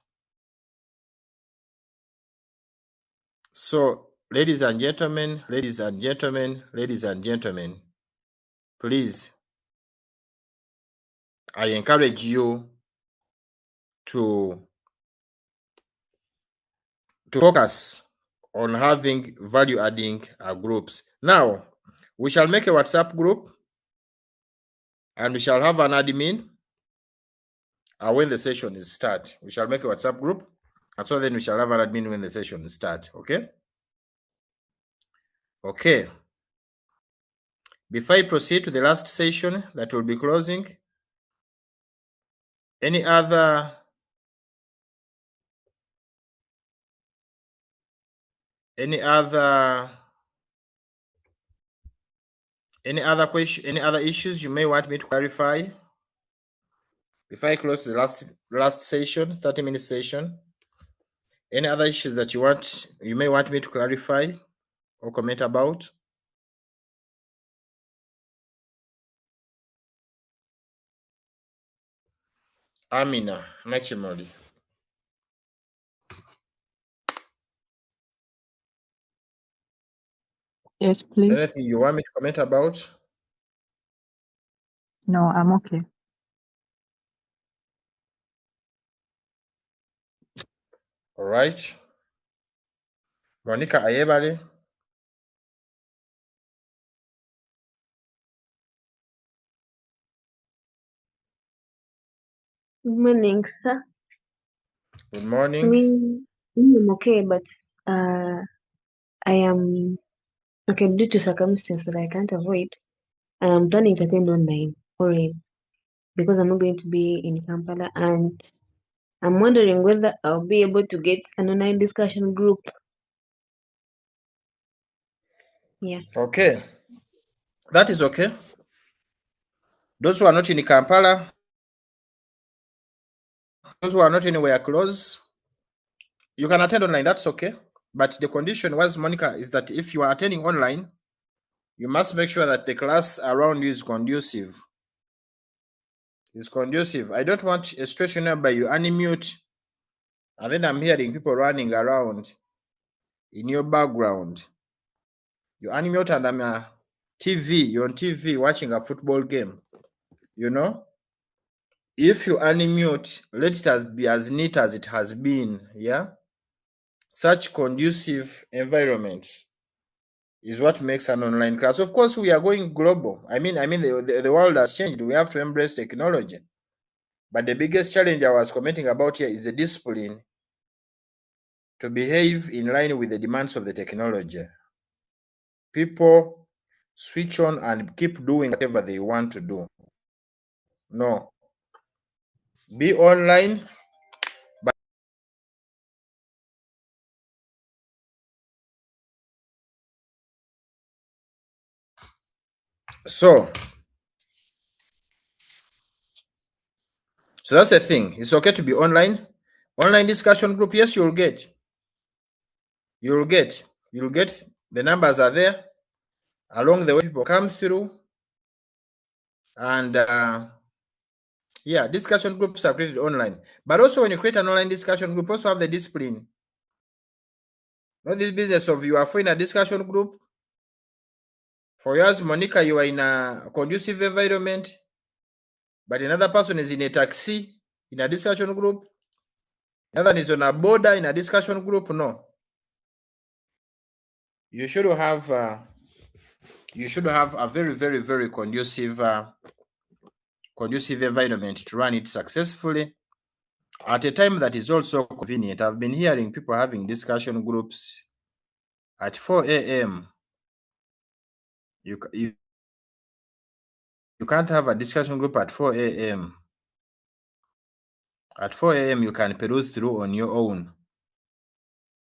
So, ladies and gentlemen, ladies and gentlemen, ladies and gentlemen, please, I encourage you to focus on having value-adding groups. Now, we shall make a WhatsApp group and we shall have an admin when the session is start. We shall make a WhatsApp group and so then we shall have an admin when the session start. Okay? Okay. Before I proceed to the last session that will be closing, any other question, any other issues you may want me to clarify before I close the last session, 30-minute session? Any other issues that you may want me to clarify or comment about? Amina Machimoli. Yes, please. Anything you want me to comment about? No, I'm okay. All right. Monica Ayebale. Good morning, sir. Good morning. I'm okay, but I am okay due to circumstances that I can't avoid. I am planning to attend online always because I'm not going to be in Kampala, and I'm wondering whether I'll be able to get an online discussion group. Yeah. Okay. That is okay. Those who are not in Kampala, those who are not anywhere close, you can attend online. That's okay. But the condition was, Monica, is that if you are attending online, you must make sure that the class around you is conducive. I don't want a situation whereby you unmute and then I'm hearing people running around in your background. You unmute and I'm you're on TV watching a football game. You know? If you unmute, let it be as neat as it has been. Yeah? Such conducive environments is what makes an online class. Of course, we are going global. I mean, the world has changed. We have to embrace technology. But the biggest challenge I was commenting about here is the discipline to behave in line with the demands of the technology. People switch on and keep doing whatever they want to do. No. Be online, but so that's the thing. It's okay to be online. Online discussion group, yes, you'll get. The numbers are there. Along the way, people come through. And yeah, discussion groups are created online. But also when you create an online discussion group, also have the discipline. Not this business of you are in a discussion group. For yours, Monica, you are in a conducive environment, but another person is in a taxi in a discussion group. Another is on a border in a discussion group. No. You should have a very, very, very conducive environment to run it successfully at a time that is also convenient. I've been hearing people having discussion groups at 4 a.m. You can't have a discussion group at 4 a.m. At 4 a.m. you can peruse through on your own,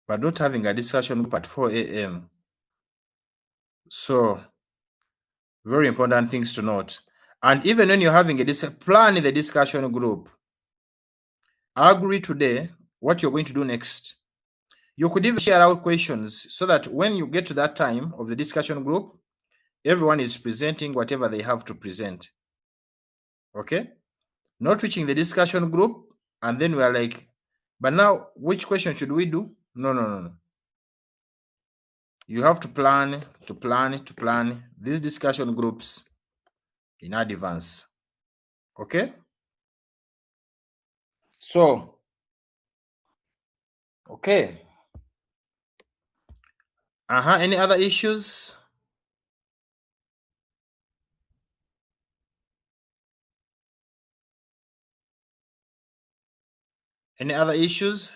but not having a discussion group at 4 a.m. So Very important things to note. And even when you're having a plan in the discussion group, agree today what you're going to do next. You could even share out questions so that when you get to that time of the discussion group, everyone is presenting whatever they have to present. Okay? Not reaching the discussion group and then we are like, but now which question should we do? No. You have to plan these discussion groups in advance. Okay? So, okay. Any other issues? Any other issues?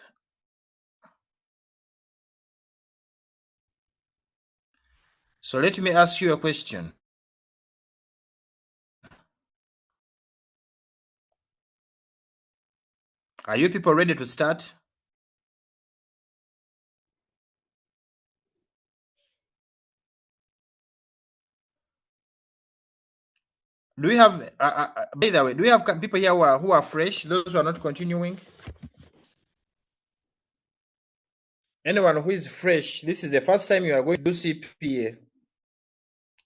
So let me ask you a question. Are you people ready to start? Do we have, by the way, do we have people here who are fresh, those who are not continuing? Anyone who is fresh, this is the first time you are going to do CPA.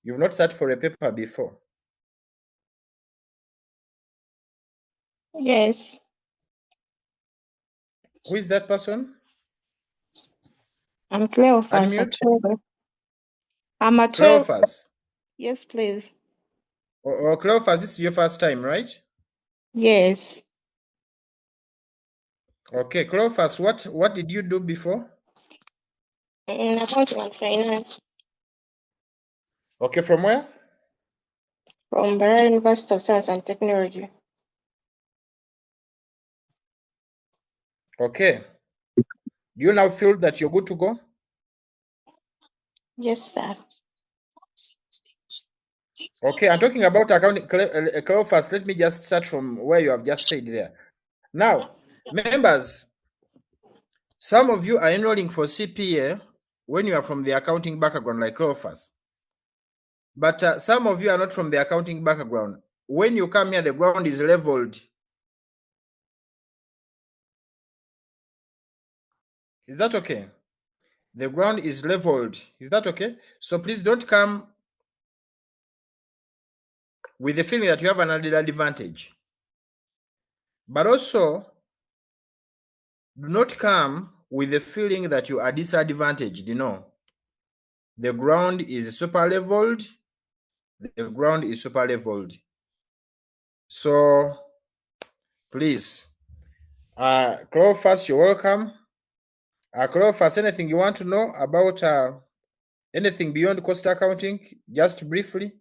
You've not sat for a paper before. Yes. Who is that person? I'm Cleophas. Unmute. I'm a 12. Cleophas. Yes, please. Cleophas, this is your first time, right? Yes. Okay, Cleophas, what did you do before? In accounting and finance Okay, from where? from Bara University of Science and Technology. Okay. Do you now feel that you're good to go? Yes, sir. Okay, I'm talking about accounting. Cleophas, let me just start from where you have just said there. Now, members, some of you are enrolling for CPA when you are from the accounting background like Cleophas. But some of you are not from the accounting background. When you come here, the ground is leveled. Is that okay? The ground is leveled. Is that okay? So please don't come with the feeling that you have an added advantage. But also, do not come with the feeling that you are disadvantaged. The ground is super leveled. The ground is super leveled. So please, Cleophas, you're welcome. Cleophas, anything you want to know about anything beyond cost accounting, just briefly?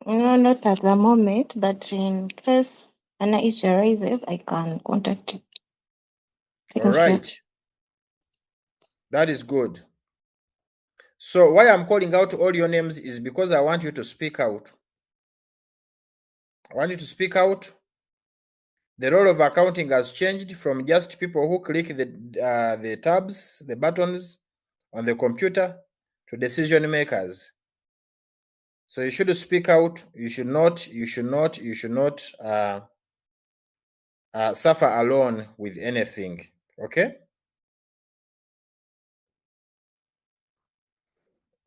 No, not at the moment, but in case an issue arises, I can contact you. All right. That is good. So why I'm calling out all your names is because I want you to speak out. I want you to speak out. The role of accounting has changed from just people who click the tabs, the buttons on the computer, to decision makers. So you should speak out. You should not suffer alone with anything. Okay?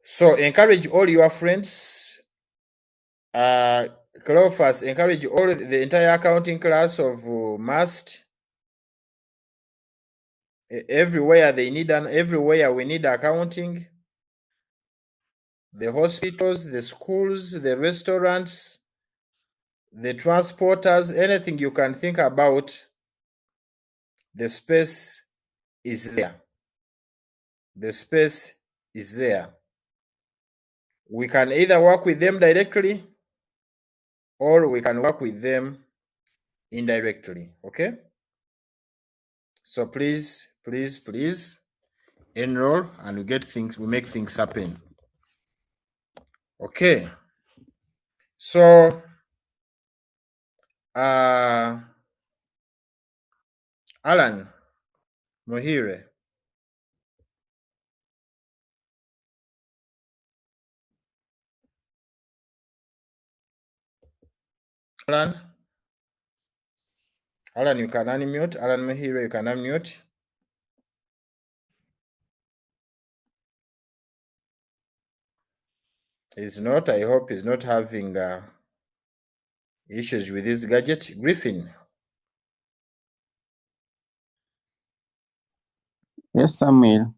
So encourage all your friends. Cleophas, encourage all the entire accounting class of MAST. Everywhere they need everywhere we need accounting. The hospitals, the schools, the restaurants, the transporters, anything you can think about, the space is there. The space is there. We can either work with them directly or we can work with them indirectly. Okay? So please enroll and we make things happen. Okay. So Alan Muhire. Alan? Alan, you can unmute. Alan Mahiro, you can unmute. He's not. I hope he's not having issues with this gadget. Griffin, Yes, Samuel.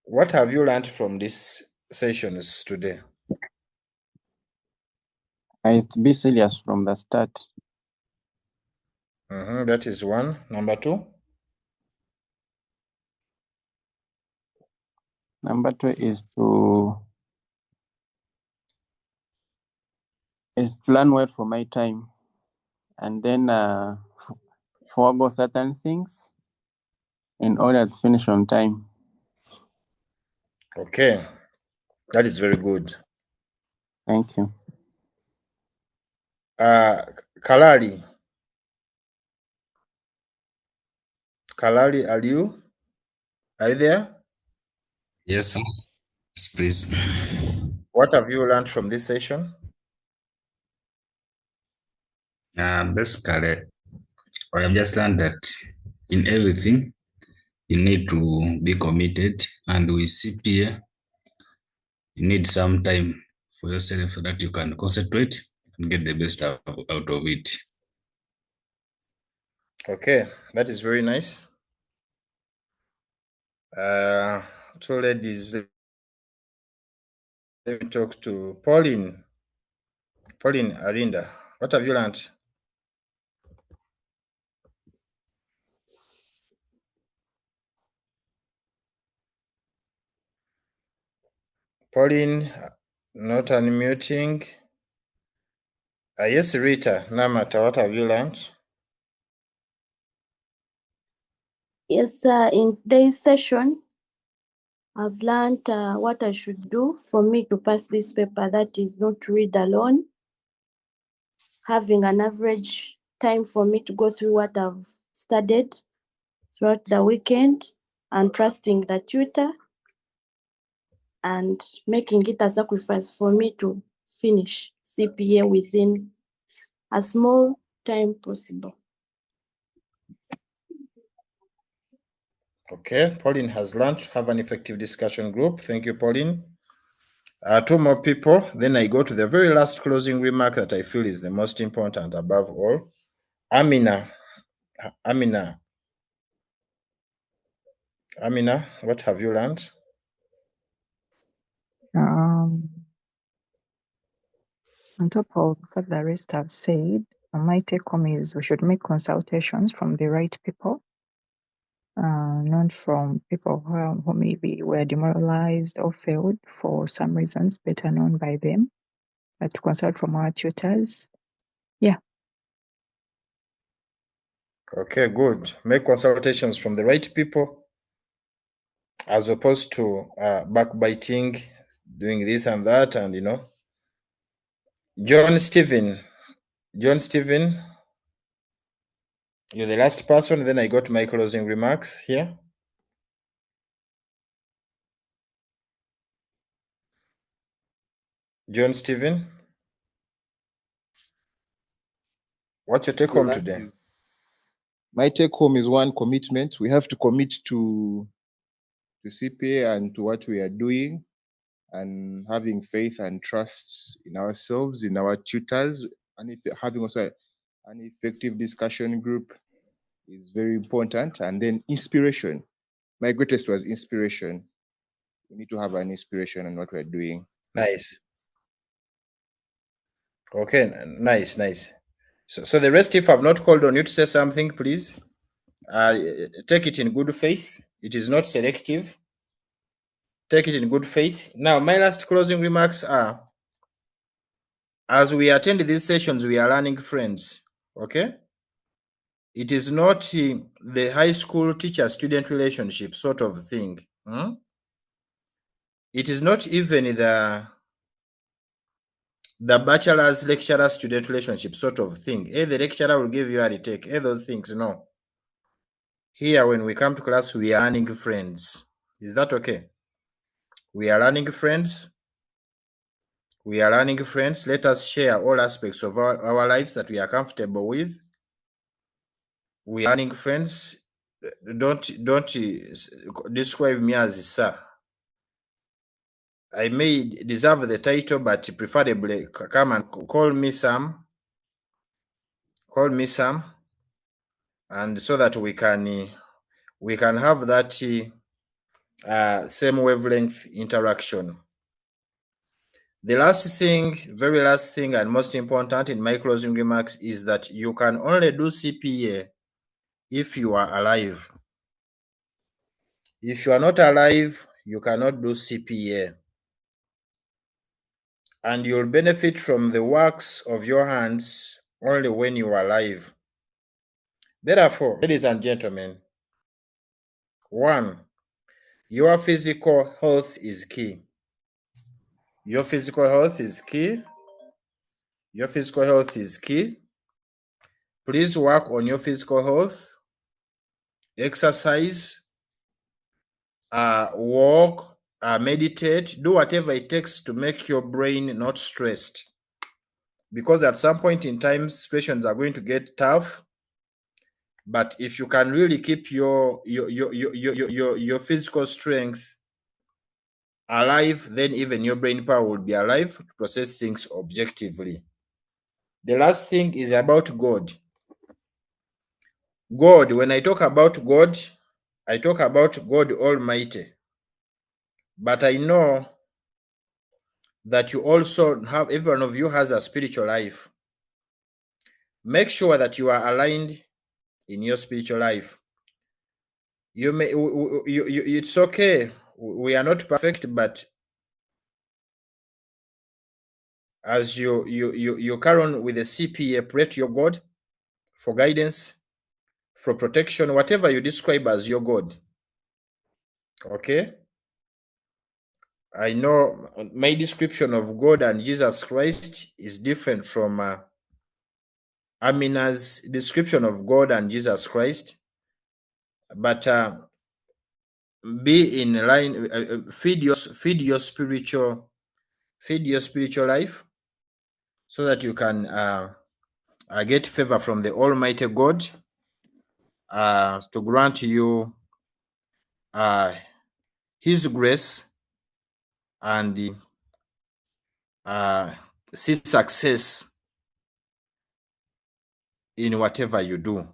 what have you learned from these sessions today? I used to be serious from the start. That is one. Number two? Number two is to plan well for my time, and then forego certain things in order to finish on time. Okay, that is very good. Thank you. Kalali, are you? Are you there? Yes, sir. Yes, please. What have you learned from this session? Basically, I have just learned that in everything, you need to be committed, and with CPA, you need some time for yourself so that you can concentrate and get the best out of it. Okay, that is very nice. So ladies, let me talk to Pauline. Pauline Arinda, what have you learned? Pauline, not unmuting. Yes, Rita Namata, what have you learned? Yes, sir. In today's session, I've learned what I should do for me to pass this paper. That is not to read alone, having an average time for me to go through what I've studied throughout the weekend, and trusting the tutor, and making it a sacrifice for me to finish CPA within a small time possible. Okay, Pauline has learned to have an effective discussion group. Thank you, Pauline. Two more people, then I go to the very last closing remark that I feel is the most important above all. Amina, what have you learned? On top of what the rest have said, my take home is we should make consultations from the right people, not from people who maybe were demoralized or failed for some reasons better known by them, but to consult from our tutors. Yeah. Okay, good. Make consultations from the right people as opposed to backbiting, doing this and that, and John Stephen, you're the last person, then I got my closing remarks here. John Stephen, what's your take home today? My take home is one, commitment. We have to commit to CPA and to what we are doing, and having faith and trust in ourselves, in our tutors, and having also an effective discussion group is very important. And then inspiration. My greatest was inspiration. We need to have an inspiration on what we're doing. Nice. Okay, nice. So the rest, if I've not called on you to say something, please take it in good faith. It is not selective. Take it in good faith. Now, my last closing remarks are, as we attend these sessions, we are learning friends, okay? It is not the high school teacher-student relationship sort of thing. It is not even the bachelor's lecturer-student relationship sort of thing. The lecturer will give you a retake. Those things, no. Here, when we come to class, we are learning friends. Is that okay? We are learning friends. We are learning friends. Let us share all aspects of our lives that we are comfortable with. We are learning friends. Don't describe me as sir. I may deserve the title, but preferably come and call me Sam. Call me Sam, and so that we can have that same wavelength interaction. The last thing, very last thing, and most important in my closing remarks is that you can only do CPA if you are alive. If you are not alive, you cannot do CPA. And you'll benefit from the works of your hands only when you are alive. Therefore, ladies and gentlemen, 1, your physical health is key. Your physical health is key. Your physical health is key. Please work on your physical health. Exercise, walk, meditate, do whatever it takes to make your brain not stressed. Because at some point in time, situations are going to get tough. But if you can really keep your physical strength alive, then even your brain power will be alive to process things objectively. The last thing is about God. God, when I talk about God, I talk about God Almighty. But I know that you also have, every one of you has a spiritual life. Make sure that you are aligned in your spiritual life. You may, it's okay. We are not perfect, but as you carry on with the CPA, pray to your God for guidance, for protection, whatever you describe as your God. Okay? I know my description of God and Jesus Christ is different from Amina's description of God and Jesus Christ, but be in line. Feed your spiritual life, so that you can get favor from the Almighty God to grant you His grace and see success in whatever you do.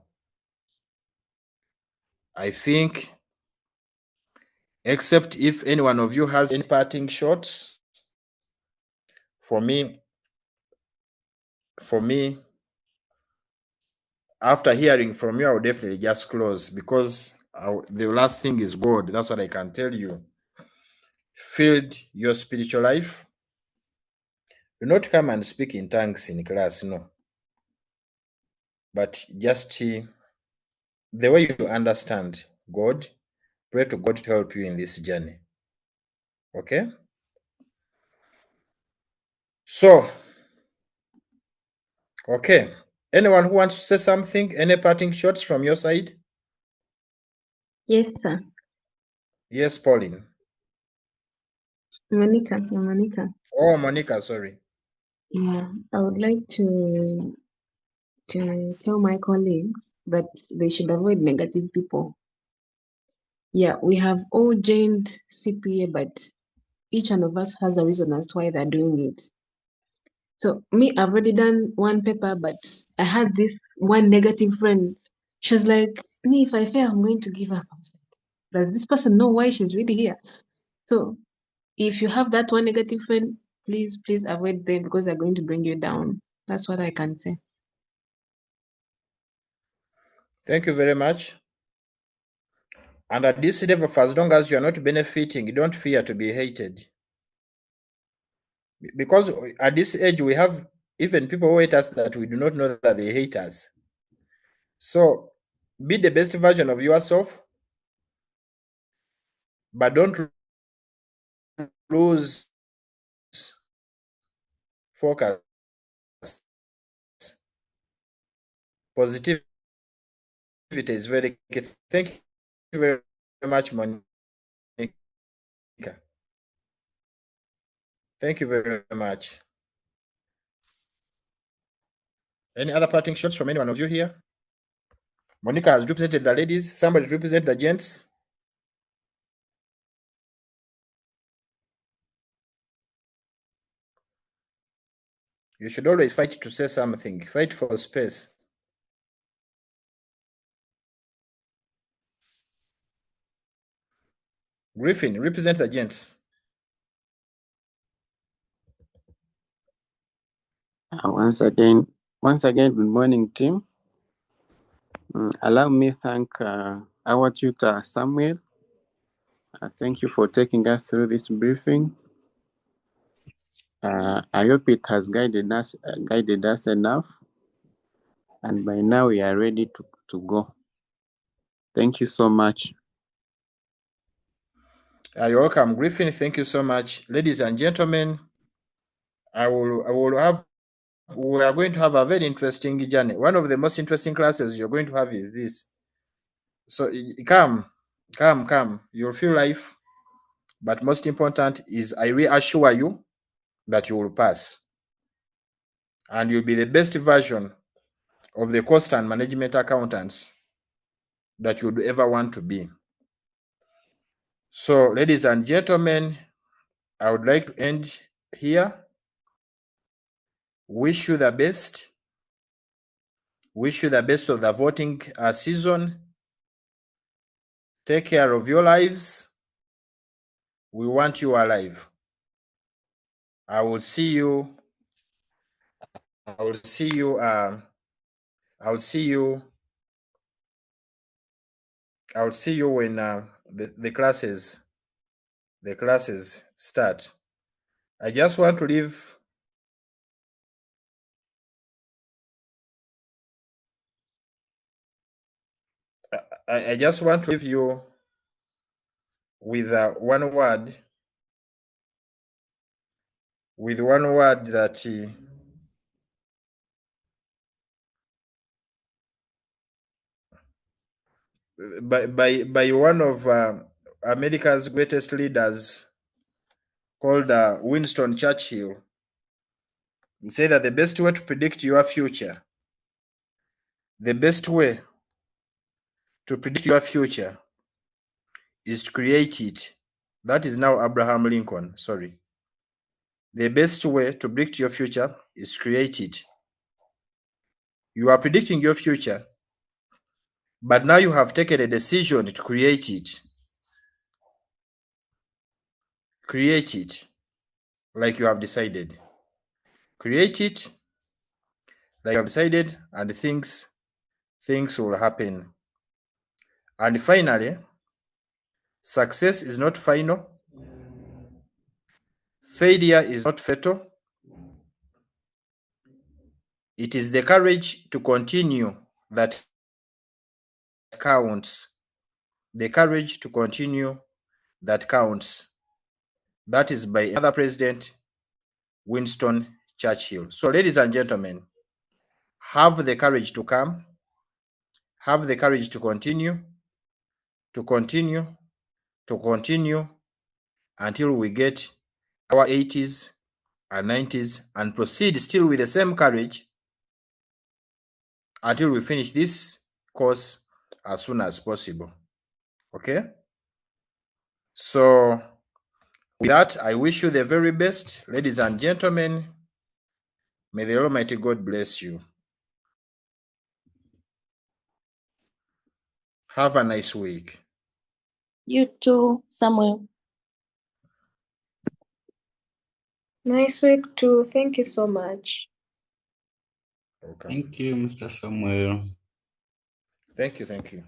I think, except if any one of you has any parting shots, for me, after hearing from you, I will definitely just close, because the last thing is God. That's what I can tell you. Fill your spiritual life. Do not come and speak in tongues in class, no. But just the way you understand God, pray to God to help you in this journey. Okay? So, okay. Anyone who wants to say something? Any parting shots from your side? Yes, sir. Yes, Pauline. Monica. Oh, Monica, sorry. Yeah, I would like to tell my colleagues that they should avoid negative people. Yeah, we have all joined CPA, but each one of us has a reason as to why they're doing it. So me, I've already done one paper, but I had this one negative friend. She was like, me, if I fail, I'm going to give up. I was like, does this person know why she's really here? So if you have that one negative friend, please avoid them, because they're going to bring you down. That's what I can say. Thank you very much. And at this level, for as long as you are not benefiting, don't fear to be hated. Because at this age, we have even people who hate us that we do not know that they hate us. So be the best version of yourself, but don't lose focus. Positivity is very key. Thank you very much, Monica. Thank you very much. Any other parting shots from anyone of you here? Monica has represented the ladies. Somebody represent the gents. You should always fight to say something. Fight for space. Griffin, represent the gents. Once again, good morning, team. Allow me thank our tutor, Samuel. Thank you for taking us through this briefing. I hope it has guided us enough, and by now we are ready to go. Thank you so much. You're welcome, Griffin. Thank you so much, ladies and gentlemen. We are going to have a very interesting journey. One of the most interesting classes you're going to have is this. So come. You'll feel life. But most important is I reassure you that you will pass. And you'll be the best version of the cost and management accountants that you would ever want to be. So, ladies and gentlemen, I would like to end here. Wish you the best. Wish you the best of the voting season. Take care of your lives. We want you alive. I will see you when the classes start. I just want to leave you with one word that by one of America's greatest leaders called Winston Churchill. He said that the best way to predict your future, is to create it. That is now Abraham Lincoln, sorry. The best way to predict your future is to create it. You are predicting your future, but now you have taken a decision to create it. Create it like you have decided. Create it like you have decided, and things will happen. And finally, success is not final. Failure is not fatal. It is the courage to continue that counts. The courage to continue that counts. That is by another president, Winston Churchill. So, ladies and gentlemen, have the courage to come. Have the courage to continue until we get our 80s and 90s and proceed still with the same courage until we finish this course as soon as possible. Okay? So, with that, I wish you the very best, ladies and gentlemen. May the Almighty God bless you. Have a nice week. You too, Samuel. Nice week too. Thank you so much. Okay. Thank you, Mr. Samuel. Thank you.